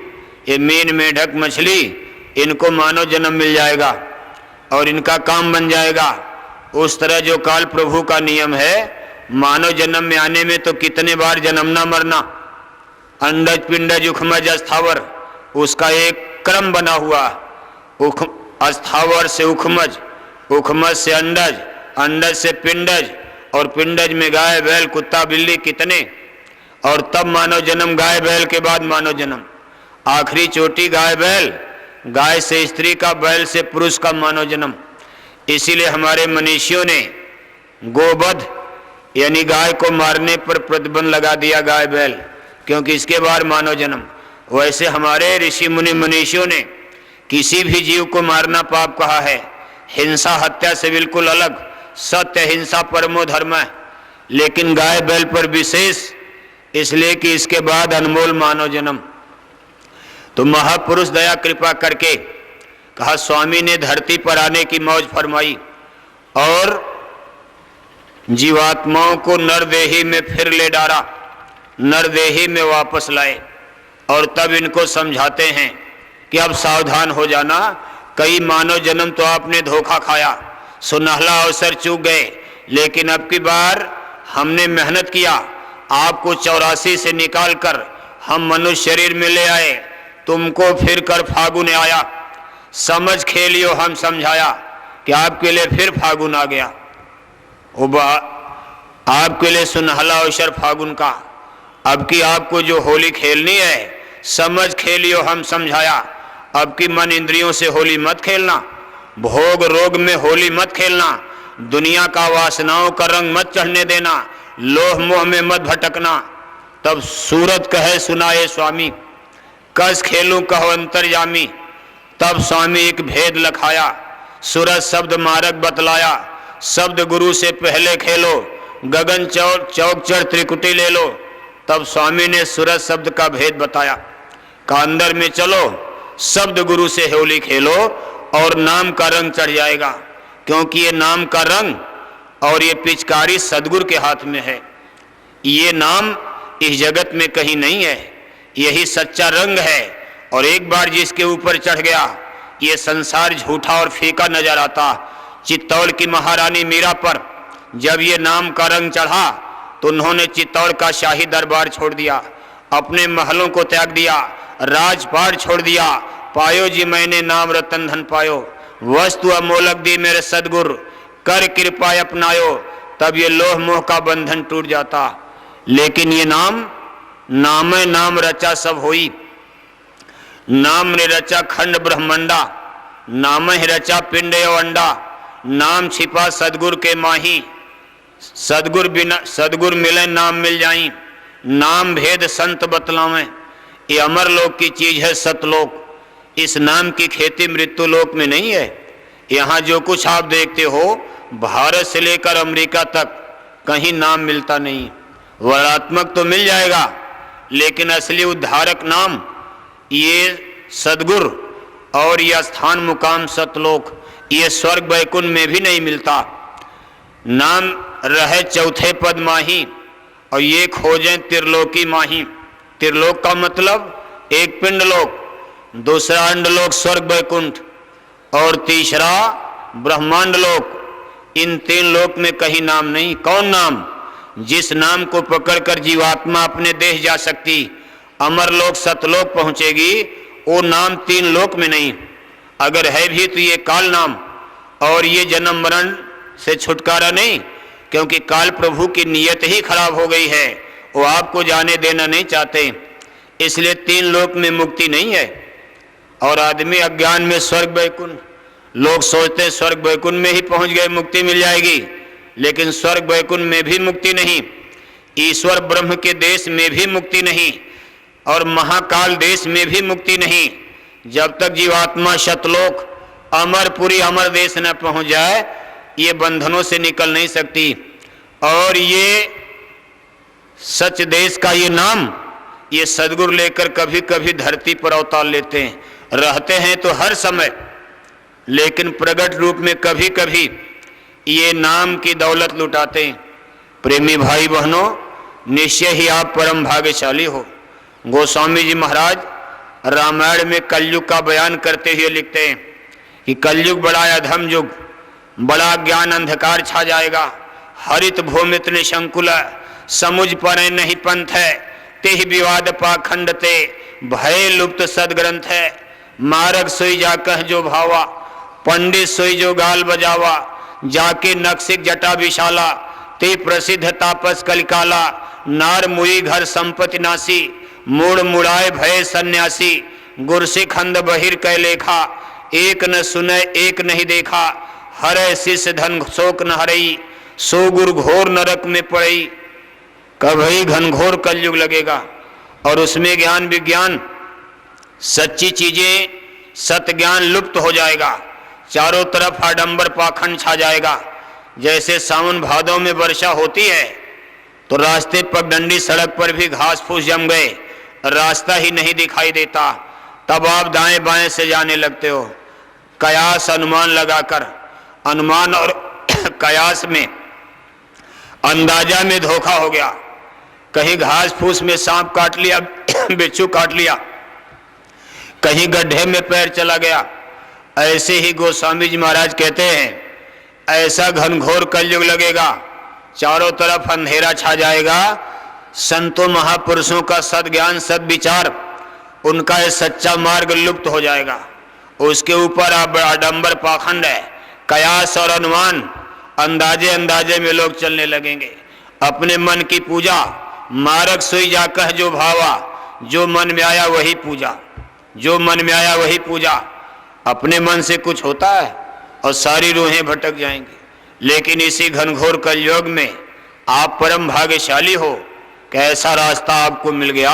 ये मीन मेढक मछली, इनको मानव जन्म मिल जाएगा और इनका काम बन जाएगा। उस तरह जो काल प्रभु का नियम है, मानव जन्म में आने में तो कितने बार जन्मना मरना, अंडज पिंडज उखमज अस्थावर, उसका एक क्रम बना हुआ। अस्थावर से उखमज, उखमज से अंडज, अंडज से पिंडज, और पिंडज में गाय बैल कुत्ता बिल्ली कितने, और तब मानव जन्म, गाय बैल के बाद मानव जन्म, आखिरी चोटी गाय बैल, गाय से स्त्री का, बैल से पुरुष का मानव जन्म। इसीलिए हमारे मनीषियों ने गोवध यानी गाय को मारने पर प्रतिबंध लगा दिया, गाय बैल, क्योंकि इसके बाद मानव जन्म। वैसे हमारे ऋषि मुनि मनीषियों ने किसी भी जीव को मारना पाप कहा है। हिंसा हत्या से बिल्कुल अलग, सत्य हिंसा परमो धर्म है, लेकिन गाय बैल पर विशेष, इसलिए कि इसके बाद अनमोल मानव जन्म। तो महापुरुष दया कृपा करके कहा, स्वामी ने धरती पर आने की मौज फरमाई और जीवात्माओं को नरदेही में फिर ले डाला, नरदेही में वापस लाए। और तब इनको समझाते हैं कि अब सावधान हो जाना, कई मानव जन्म तो आपने धोखा खाया, सुनहला अवसर चूक गए, लेकिन अब की बार हमने मेहनत किया, आपको 84 से निकालकर हम मनुष्य शरीर में ले आए, तुमको फिर कर फागुन आया, समझ खेलियो हम समझाया कि आपके लिए फिर फागुन आ गया। आपके लिए सुनहला अवसर फागुन का, अब की आपको जो होली खेलनी है, समझ खेलियो हम समझाया। अब की मन इंद्रियों से होली मत खेलना, भोग रोग में होली मत खेलना, दुनिया का वासनाओं का रंग मत चढ़ने देना, लोह मोह में मत भटकना। तब सूरत कहे सुनाए स्वामी, कस खेलूं कहो अंतर्यामी। तब स्वामी एक भेद लखाया, सूरत शब्द मारक बतलाया, शब्द गुरु से पहले खेलो, गगन चौक चढ़ त्रिकुटी ले लो। तब स्वामी ने सूरत शब्द का भेद बताया, का अंदर में चलो, शब्द गुरु से होली खेलो और नाम का रंग चढ़ जाएगा, क्योंकि ये नाम का रंग और ये पिचकारी सदगुरु के हाथ में है। ये नाम इस जगत में कहीं नहीं है, यही सच्चा रंग है। और एक बार जिसके ऊपर चढ़ गया, ये संसार झूठा और फीका नजर आता। चित्तौड़ की महारानी मीरा पर जब ये नाम का रंग चढ़ा तो उन्होंने चित्तौड़ का शाही दरबार छोड़ दिया, अपने महलों को त्याग दिया, राजपाट छोड़ दिया। पायो जी मैंने नाम रतन धन पायो, वस्तु अमोलक दी मेरे सदगुरु, कर कृपा अपनायो। तब ये लोह मोह का बंधन टूट जाता। लेकिन ये नाम नाम रचा सब होई, नाम ने रचा खंड ब्रह्मंडा, नाम ही रचा पिंड अंडा, नाम छिपा सदगुरु के माही, सदगुरु बिना सदगुरु मिले नाम मिल जाई, नाम भेद संत बतलावें। ये अमर लोक की चीज है सतलोक, इस नाम की खेती मृत्यु लोक में नहीं है। यहाँ जो कुछ आप देखते हो, भारत से लेकर अमेरिका तक कहीं नाम मिलता नहीं। वर्णात्मक तो मिल जाएगा, लेकिन असली उद्धारक नाम ये सदगुरु और यह स्थान मुकाम सतलोक, ये स्वर्ग वैकुंठ में भी नहीं मिलता। नाम रहे चौथे पद माही और ये खोजें त्रिलोकी माही। त्रिलोक का मतलब एक पिंड लोक, दूसरा अंडलोक स्वर्ग वैकुंठ और तीसरा ब्रह्मांड लोक। इन 3 लोक में कहीं नाम नहीं। कौन नाम? जिस नाम को पकड़कर जीवात्मा अपने देश जा सकती, अमरलोक सतलोक पहुंचेगी, वो नाम 3 लोक में नहीं। अगर है भी तो ये काल नाम, और ये जन्म मरण से छुटकारा नहीं, क्योंकि काल प्रभु की नीयत ही खराब हो गई है, वो आपको जाने देना नहीं चाहते। इसलिए 3 लोक में मुक्ति नहीं है। और आदमी अज्ञान में स्वर्ग वैकुंठ, लोग सोचते हैं स्वर्ग वैकुंठ में ही पहुंच गए मुक्ति मिल जाएगी, लेकिन स्वर्ग वैकुंठ में भी मुक्ति नहीं, ईश्वर ब्रह्म के देश में भी मुक्ति नहीं, और महाकाल देश में भी मुक्ति नहीं। जब तक जीवात्मा शतलोक अमरपुरी अमर देश न पहुंच जाए, ये बंधनों से निकल नहीं सकती। और ये सच देश का ये नाम, ये सदगुरु लेकर कभी कभी धरती पर अवतार लेते हैं, रहते हैं तो हर समय, लेकिन प्रकट रूप में कभी कभी ये नाम की दौलत लुटाते हैं। प्रेमी भाई बहनों, निश्चय ही आप परम भाग्यशाली हो। गोस्वामी जी महाराज रामायण में कलयुग का बयान करते हुए लिखते हैं कि कलयुग बड़ा अधम युग, बड़ा ज्ञान अंधकार छा जाएगा। हरित भूमित निशंकुल, समुझ पर नहीं पंथ है, तेह विवाद पाखंड ते, भय लुप्त सदग्रंथ है। मारग सोई जा कह जो भावा, पंडित सोई जो गाल बजावा, जाके नक्सिक जटा विशाला, ते प्रसिद्ध तापस कलिकाला। नार मुई घर संपत्ति नासी, मूड मुड़ाए भय सन्यासी। गुरसिख खंड बहिर कै लेखा, एक न सुने एक नहीं देखा। हरे शिष्य धन शोक न हरई, सो गुरु घोर नरक में पड़ई। कभी घनघोर कलयुग लगेगा और उसमें ज्ञान विज्ञान सच्ची चीजें सत्य ज्ञान लुप्त हो जाएगा। चारों तरफ आडंबर पाखंड छा जाएगा। जैसे सावन भादों में वर्षा होती है तो रास्ते पगडंडी सड़क पर भी घास फूस जम गए, रास्ता ही नहीं दिखाई देता, तब आप दाएं बाएं से जाने लगते हो। कयास अनुमान लगाकर, अनुमान और कयास में अंदाजा में धोखा हो गया। कहीं घास फूस में सांप काट लिया, बिच्छू काट लिया, कहीं गड्ढे में पैर चला गया। ऐसे ही गोस्वामी जी महाराज कहते हैं, ऐसा घनघोर कलयुग लगेगा, चारों तरफ अंधेरा छा जाएगा। संतों महापुरुषों का सद्ज्ञान सद्विचार, उनका ये सच्चा मार्ग लुप्त हो जाएगा। उसके ऊपर आडंबर पाखंड है, कयास और अनुमान, अंदाजे अंदाजे में लोग चलने लगेंगे। अपने मन की पूजा, मार्ग सोई जा कह जो भावा, जो मन में आया वही पूजा, जो मन में आया वही पूजा। अपने मन से कुछ होता है और सारी रूहें भटक जाएंगी। लेकिन इसी घनघोर कलयुग में आप परम भाग्यशाली हो कि ऐसा रास्ता आपको मिल गया,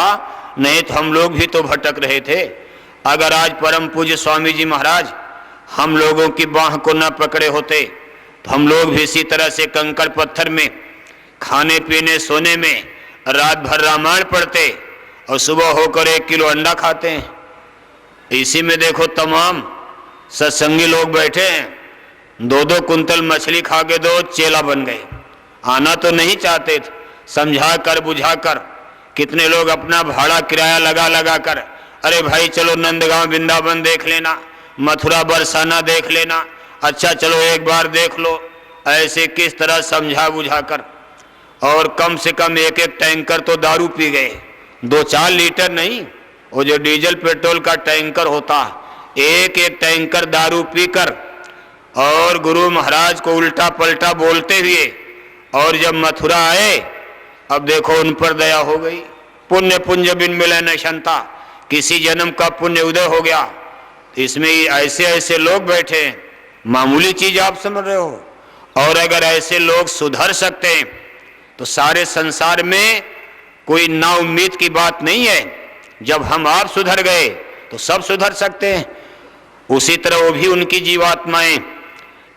नहीं तो हम लोग भी तो भटक रहे थे। अगर आज परम पूज्य स्वामी जी महाराज हम लोगों की बाह को न पकड़े होते तो हम लोग भी इसी तरह से कंकड़ पत्थर में खाने पीने सोने में रात भर रामायण पढ़ते और सुबह होकर 1 किलो अंडा खाते हैं। इसी में देखो तमाम सत्संगी लोग बैठे हैं, 2-2 कुंतल मछली खा के 2 चेला बन गए। आना तो नहीं चाहते थे, समझा कर बुझा कर कितने लोग अपना भाड़ा किराया लगा लगा कर, अरे भाई चलो नंदगांव वृंदावन देख लेना, मथुरा बरसाना देख लेना, अच्छा चलो एक बार देख लो। ऐसे किस तरह समझा बुझा कर, और कम से कम 1-1 टैंकर तो दारू पी गए। 2-4 लीटर नहीं, वो जो डीजल पेट्रोल का टैंकर होता, 1-1 टैंकर दारू पीकर और गुरु महाराज को उल्टा पलटा बोलते हुए, और जब मथुरा आए अब देखो उन पर दया हो गई। पुण्य पुंज बिन मिले न क्षमता, किसी जन्म का पुण्य उदय हो गया। इसमें ऐसे ऐसे लोग बैठे, मामूली चीज आप समझ रहे हो। और अगर ऐसे लोग सुधर सकते हैं तो सारे संसार में कोई ना उम्मीद की बात नहीं है। जब हम आप सुधर गए तो सब सुधर सकते हैं, उसी तरह वो भी उनकी जीवात्माएं।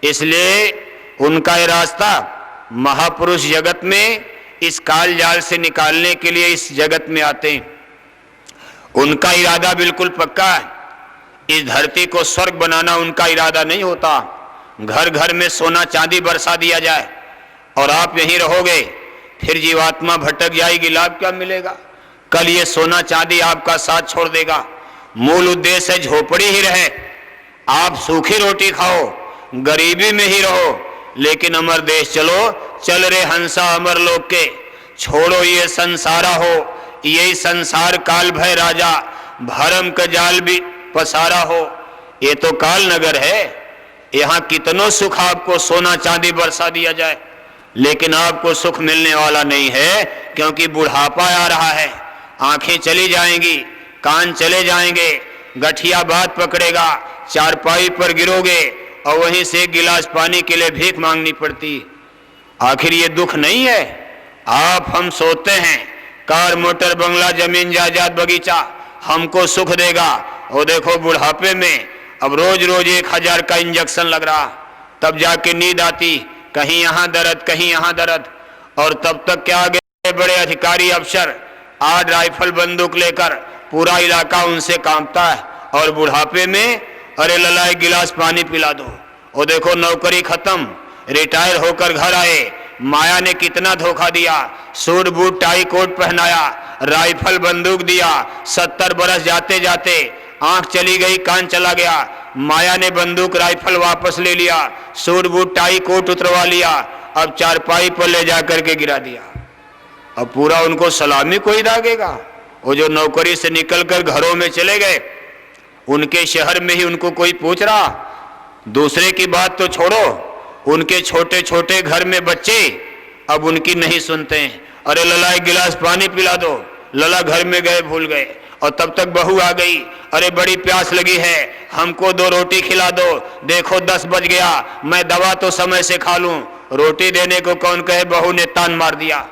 इसलिए उनका ये रास्ता महापुरुष जगत में इस काल जाल से निकालने के लिए इस जगत में आते हैं। उनका इरादा बिल्कुल पक्का है, इस धरती को स्वर्ग बनाना उनका इरादा नहीं होता। घर घर में सोना चांदी बरसा दिया जाए और आप यहीं रहोगे, फिर जीवात्मा भटक जाएगी, लाभ क्या मिलेगा? कल ये सोना चांदी आपका साथ छोड़ देगा। मूल उद्देश्य है झोपड़ी ही रहे, आप सूखी रोटी खाओ, गरीबी में ही रहो, लेकिन अमर देश चलो, चल रे हंसा अमर लोक के, छोड़ो ये संसारा हो, यही संसार काल भय राजा, भरम का जाल भी पसारा हो। ये तो काल नगर है, यहाँ कितनों सुख आपको सोना चांदी बरसा दिया जाए, लेकिन आपको सुख मिलने वाला नहीं है, क्योंकि बुढ़ापा आ रहा है, आंखें चली जाएंगी, कान चले जाएंगे, गठिया बात पकड़ेगा, चारपाई पर गिरोगे और वहीं से एक गिलास पानी के लिए भीख मांगनी पड़ती। आखिर ये दुख नहीं है? आप हम सोते हैं कार मोटर बंगला जमीन जायदाद बगीचा हमको सुख देगा, और देखो बुढ़ापे में अब रोज रोज 1000 का इंजेक्शन लग रहा, तब जाके नींद आती, कहीं यहाँ दर्द कहीं यहाँ दर्द। और तब तक क्या आगे बड़े अधिकारी अफसर 8 राइफल बंदूक लेकर पूरा इलाका उनसे कांपता है, और बुढ़ापे में अरे लला एक गिलास पानी पिला दो। और देखो नौकरी खत्म, रिटायर होकर घर आए, माया ने कितना धोखा दिया, सूट बूट टाई कोट पहनाया, राइफल बंदूक दिया, 70 बरस जाते जाते आंख चली गई, कान चला गया, माया ने बंदूक राइफल वापस ले लिया, सूट बूट टाई कोट उतरवा लिया, अब चारपाई पर ले जाकर के गिरा दिया। अब पूरा उनको सलामी कोई दागेगा? वो जो नौकरी से निकलकर घरों में चले गए, उनके शहर में ही उनको कोई पूछ रहा? दूसरे की बात तो छोड़ो, उनके छोटे छोटे घर में बच्चे अब उनकी नहीं सुनते हैं। अरे लला एक गिलास पानी पिला दो, लला घर में गए भूल गए, और तब तक बहू आ गई, अरे बड़ी प्यास लगी है, हमको 2 रोटी खिला दो, देखो 10 बज गया, मैं दवा तो समय से खा लूं। रोटी देने को कौन कहे, बहू ने तान मार दिया।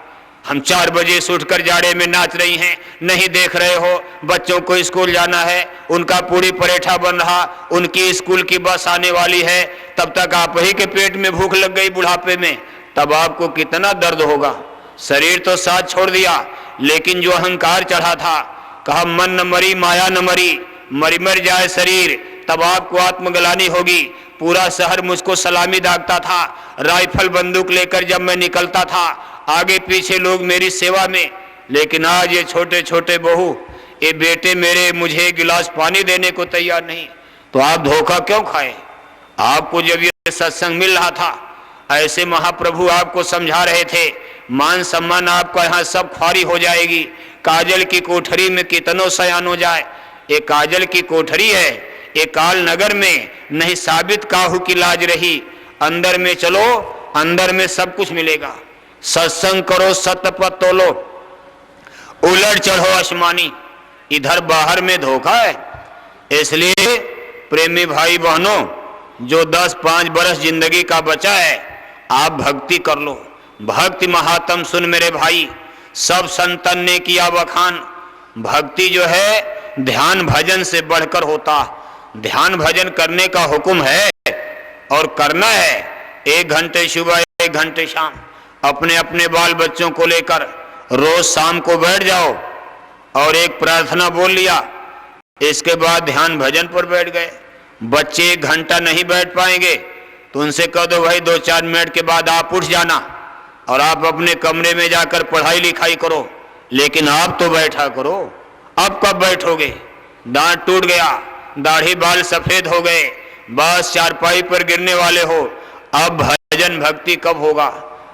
हम 4 बजे से उठकर जाड़े में नाच रही हैं, नहीं देख रहे हो? बच्चों को स्कूल जाना है, उनका पूरी परेठा बन रहा, उनकी स्कूल की बस आने वाली है, तब तक आप ही के पेट में भूख लग गई बुढ़ापे में, तब आपको कितना दर्द होगा। शरीर तो साथ छोड़ दिया, लेकिन जो अहंकार चढ़ा था, कहा मन न मरी माया न मरी, मर जाए शरीर तब आपको आत्मग्लानि होगी। पूरा शहर मुझको सलामी दागता था, राइफल बंदूक लेकर जब मैं निकलता था, आगे पीछे लोग मेरी सेवा में, लेकिन आज ये छोटे छोटे बहू, ये बेटे मेरे मुझे गिलास पानी देने को तैयार नहीं। तो आप धोखा क्यों खाए? आपको जब ये सत्संग मिल रहा था, ऐसे महाप्रभु आपको समझा रहे थे, मान सम्मान आपका यहाँ सब ख्वारी हो जाएगी, काजल की कोठरी में कितनों सयान हो जाए। ये काजल की कोठरी है, ये काल नगर में नहीं साबित काहू की लाज रही, अंदर में चलो, अंदर में सब कुछ मिलेगा। सत्संग करो सत्य पर तोलो, उलट चढ़ो आसमानी, इधर बाहर में धोखा है। इसलिए प्रेमी भाई बहनों, जो 10-5 बरस जिंदगी का बचा है, आप भक्ति कर लो। भक्ति महात्म सुन मेरे भाई, सब संतन ने किया बखान। भक्ति जो है ध्यान भजन से बढ़कर होता। ध्यान भजन करने का हुक्म है और करना है। 1 घंटे सुबह 1 घंटे शाम अपने अपने बाल बच्चों को लेकर रोज शाम को बैठ जाओ और एक प्रार्थना बोल लिया, इसके बाद ध्यान भजन पर बैठ गए। बच्चे 1 घंटा नहीं बैठ पाएंगे तो उनसे कह दो भाई 2-4 मिनट के बाद आप उठ जाना और आप अपने कमरे में जाकर पढ़ाई लिखाई करो, लेकिन आप तो बैठा करो। अब कब बैठोगे? दांत टूट गया, दाढ़ी बाल सफेद हो गए, बस चारपाई पर गिरने वाले हो, अब भजन भक्ति कब होगा?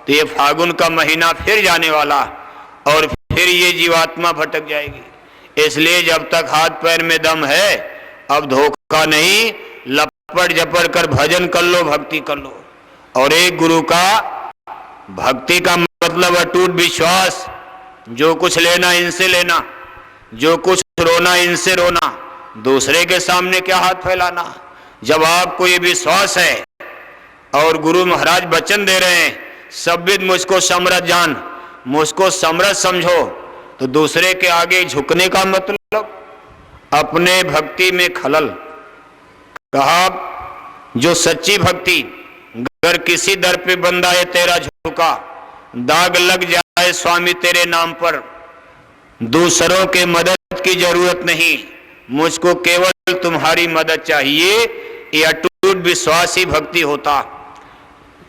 तो ये फागुन का महीना फिर जाने वाला और फिर ये जीवात्मा भटक जाएगी। इसलिए जब तक हाथ पैर में दम है, अब धोखा नहीं, लपट झपट कर भजन कर लो, भक्ति कर लो। और एक गुरु का भक्ति का मतलब अटूट विश्वास, जो कुछ लेना इनसे लेना, जो कुछ रोना इनसे रोना, दूसरे के सामने क्या हाथ फैलाना। जब आपको ये विश्वास है और गुरु महाराज वचन दे रहे हैं, सब विद मुझको समर्थ जान, मुझको समर्थ समझो, तो दूसरे के आगे झुकने का मतलब अपने भक्ति में खलल। कहा जो सच्ची भक्ति, अगर किसी दर पे बंदा है तेरा झुका, दाग लग जाए है स्वामी तेरे नाम पर, दूसरों के मदद की जरूरत नहीं, मुझको केवल तुम्हारी मदद चाहिए। ये अटूट विश्वास ही भक्ति होता।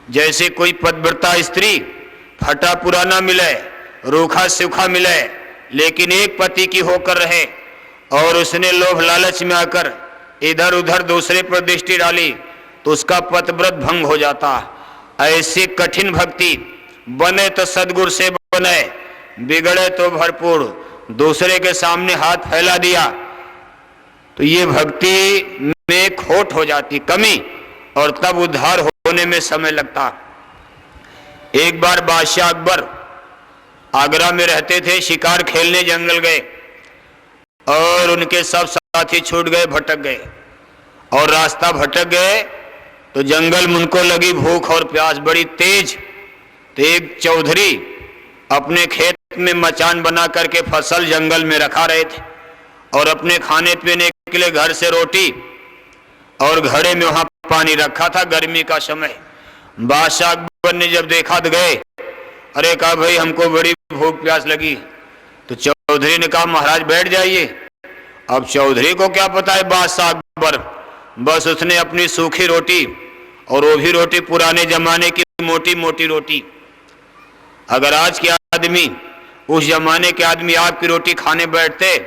जैसे कोई पतिव्रता स्त्री फटा पुराना मिले, रूखा सूखा मिले, लेकिन एक पति की होकर रहे और उसने लोभ लालच में आकर इधर उधर दूसरे पर दृष्टि डाली तो उसका पतिव्रत भंग हो जाता। ऐसी कठिन भक्ति, बने तो सदगुरु से बने, बिगड़े तो भरपूर, दूसरे के सामने हाथ फैला दिया तो ये भक्ति में खोट हो जाती, कमी, और तब उद्धार होने में समय लगता। एक बार बादशाह अकबर आगरा में रहते थे, शिकार खेलने जंगल गए और उनके सब साथी छूट गए, भटक गए और रास्ता भटक गए तो जंगल में उनको लगी भूख और प्यास बड़ी तेज। तो एक चौधरी अपने खेत में मचान बना करके फसल जंगल में रखा रहे थे और अपने खाने पीने के लिए घर से रोटी और घड़े में वहां पानी रखा था, गर्मी का समय। बादशाह अकबर ने जब देखा तो गए, अरे कहा भाई हमको बड़ी भूख प्यास लगी। तो चौधरी ने कहा महाराज बैठ जाइए। अब चौधरी को क्या पता है बादशाह अकबर, बस उसने अपनी सूखी रोटी, और वो भी रोटी पुराने जमाने की मोटी मोटी रोटी। अगर आज के आदमी, उस जमाने के आदमी आपकी रोटी खाने बैठते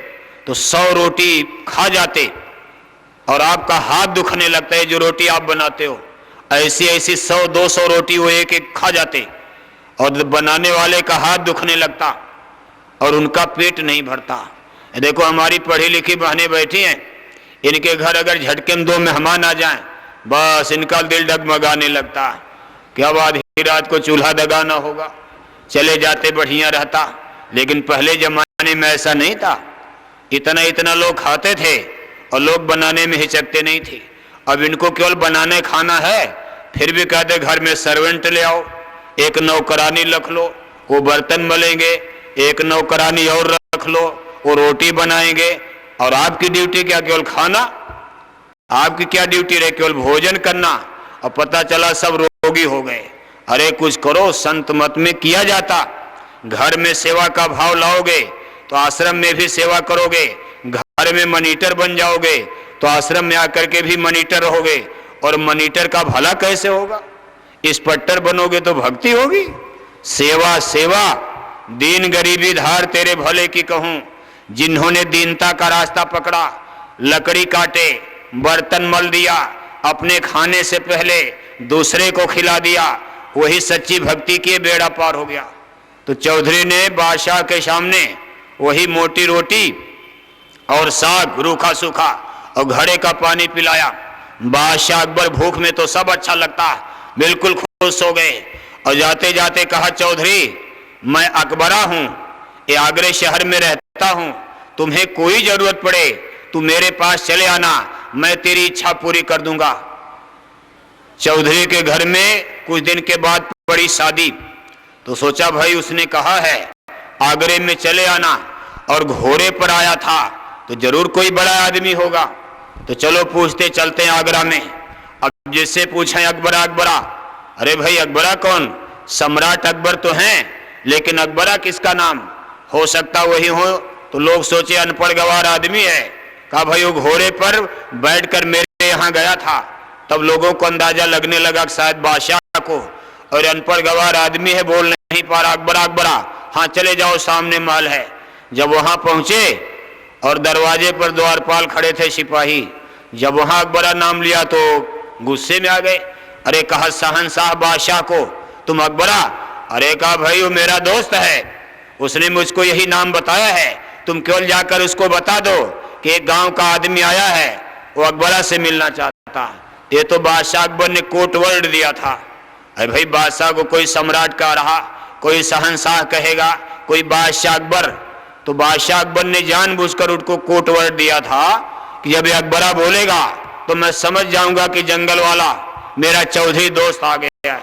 तो 100 रोटी खा जाते और आपका हाथ दुखने लगता है जो रोटी आप बनाते हो। ऐसी ऐसी 100-200 रोटी वो एक एक खा जाते और बनाने वाले का हाथ दुखने लगता और उनका पेट नहीं भरता। देखो हमारी पढ़ी लिखी बहनें बैठी हैं, इनके घर अगर झटके में 2 मेहमान आ जाएं, बस इनका दिल डगमगाने लगता कि अब आधी रात को चूल्हा दगाना होगा, चले जाते बढ़िया रहता। लेकिन पहले जमाने में ऐसा नहीं था, इतना इतना लोग खाते थे और लोग बनाने में हिचकते नहीं थे। अब इनको केवल बनाने खाना है, फिर भी कहते घर में सर्वेंट ले आओ, एक नौकरानी रख लो, वो बर्तन मलेंगे, एक नौकरानी और रख लो, वो रोटी बनाएंगे, और आपकी ड्यूटी क्या, केवल खाना? आपकी क्या ड्यूटी रहे? केवल भोजन करना। और पता चला सब रोगी हो गए। अरे कुछ करो, संत मत में किया जाता। घर में सेवा का भाव लाओगे तो आश्रम में भी सेवा करोगे, घर में मॉनिटर बन जाओगे तो आश्रम में आकर के भी मॉनिटर रहोगे, और मॉनिटर का भला कैसे होगा? इंस्पेक्टर बनोगे तो भक्ति होगी। सेवा सेवा, दीन गरीबी धार तेरे भले की कहूं, जिन्होंने दीनता का रास्ता पकड़ा, लकड़ी काटे, बर्तन मल दिया, अपने खाने से पहले दूसरे को खिला दिया, वही सच्ची भक्ति की बेड़ा पार हो गया। तो चौधरी ने बादशाह के सामने वही मोटी रोटी और साग रूखा सूखा और घड़े का पानी पिलाया। बादशाह अकबर भूख में तो सब अच्छा लगता, बिल्कुल खुश हो गए और जाते जाते कहा चौधरी मैं अकबरा हूं, ये आगरे शहर में रहता हूं, तुम्हें कोई जरूरत पड़े तू मेरे पास चले आना, मैं तेरी इच्छा पूरी कर दूंगा। चौधरी के घर में कुछ दिन के बाद पड़ी शादी, तो सोचा भाई उसने कहा है आगरे में चले आना और घोड़े पर आया था तो जरूर कोई बड़ा आदमी होगा, तो चलो पूछते चलते हैं आगरा में। अब जिससे पूछें अकबरा अकबरा, अरे भाई अकबरा कौन? सम्राट अकबर तो हैं, लेकिन अकबरा किसका नाम? हो सकता वही हो, तो लोग सोचे अनपढ़ गवार आदमी है। कहा भाई वो घोड़े पर बैठकर मेरे यहाँ गया था। तब लोगों को अंदाजा लगने लगा शायद बादशाह को, और अनपढ़ गवार आदमी है, बोल नहीं पा रहा। अकबरा अकबरा, हाँ चले जाओ सामने महल है। जब वहां पहुंचे और दरवाजे पर द्वारपाल खड़े थे सिपाही, जब वहां अकबरा नाम लिया तो गुस्से में आ गए। अरे कहा शहंशाह बादशाह को तुम अकबरा? अरे कहा भाई वो मेरा दोस्त है, उसने मुझको यही नाम बताया है, तुम केवल जाकर उसको बता दो कि एक गांव का आदमी आया है, वो अकबरा से मिलना चाहता। ये तो बादशाह अकबर ने कोर्ट वर्ड दिया था। अरे भाई बादशाह को कोई सम्राट कह रहा, कोई शहंशाह कहेगा, कोई बादशाह अकबर, तो बादशाह अकबर ने जानबूझकर उसको कोर्ट वर्ड दिया था कि जब ये अकबरा बोलेगा तो मैं समझ जाऊंगा कि जंगल वाला मेरा चौधरी दोस्त आ गया है।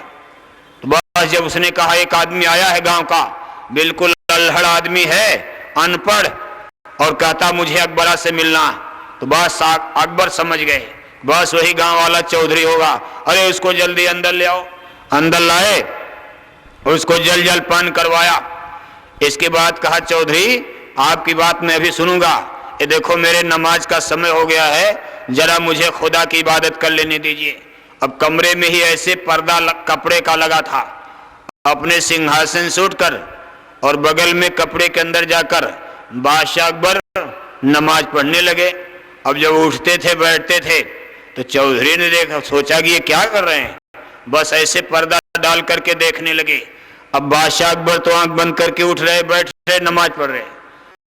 तो बस जब उसने कहा एक आदमी आया है गांव का, बिल्कुल अल्हड़ आदमी है, अनपढ़, और कहता मुझे अकबरा से मिलना, तो बस अकबर समझ गए बस वही गांव वाला चौधरी होगा। अरे उसको जल्दी अंदर ले आओ। अंदर लाए, उसको जल पान करवाया इसके बाद कहा चौधरी आपकी बात मैं अभी सुनूंगा, ये देखो मेरे नमाज का समय हो गया है, जरा मुझे खुदा की इबादत कर लेने दीजिए। अब कमरे में ही ऐसे पर्दा कपड़े का लगा था, अपने सिंहासन से उठकर और बगल में कपड़े के अंदर जाकर बादशाह अकबर नमाज पढ़ने लगे। अब जब उठते थे बैठते थे तो चौधरी ने देखा, सोचा कि ये क्या कर रहे हैं, बस ऐसे पर्दा डाल करके देखने लगे। अब बादशाह अकबर तो आंख बंद करके उठ रहे, बैठ रहे, नमाज पढ़ रहे।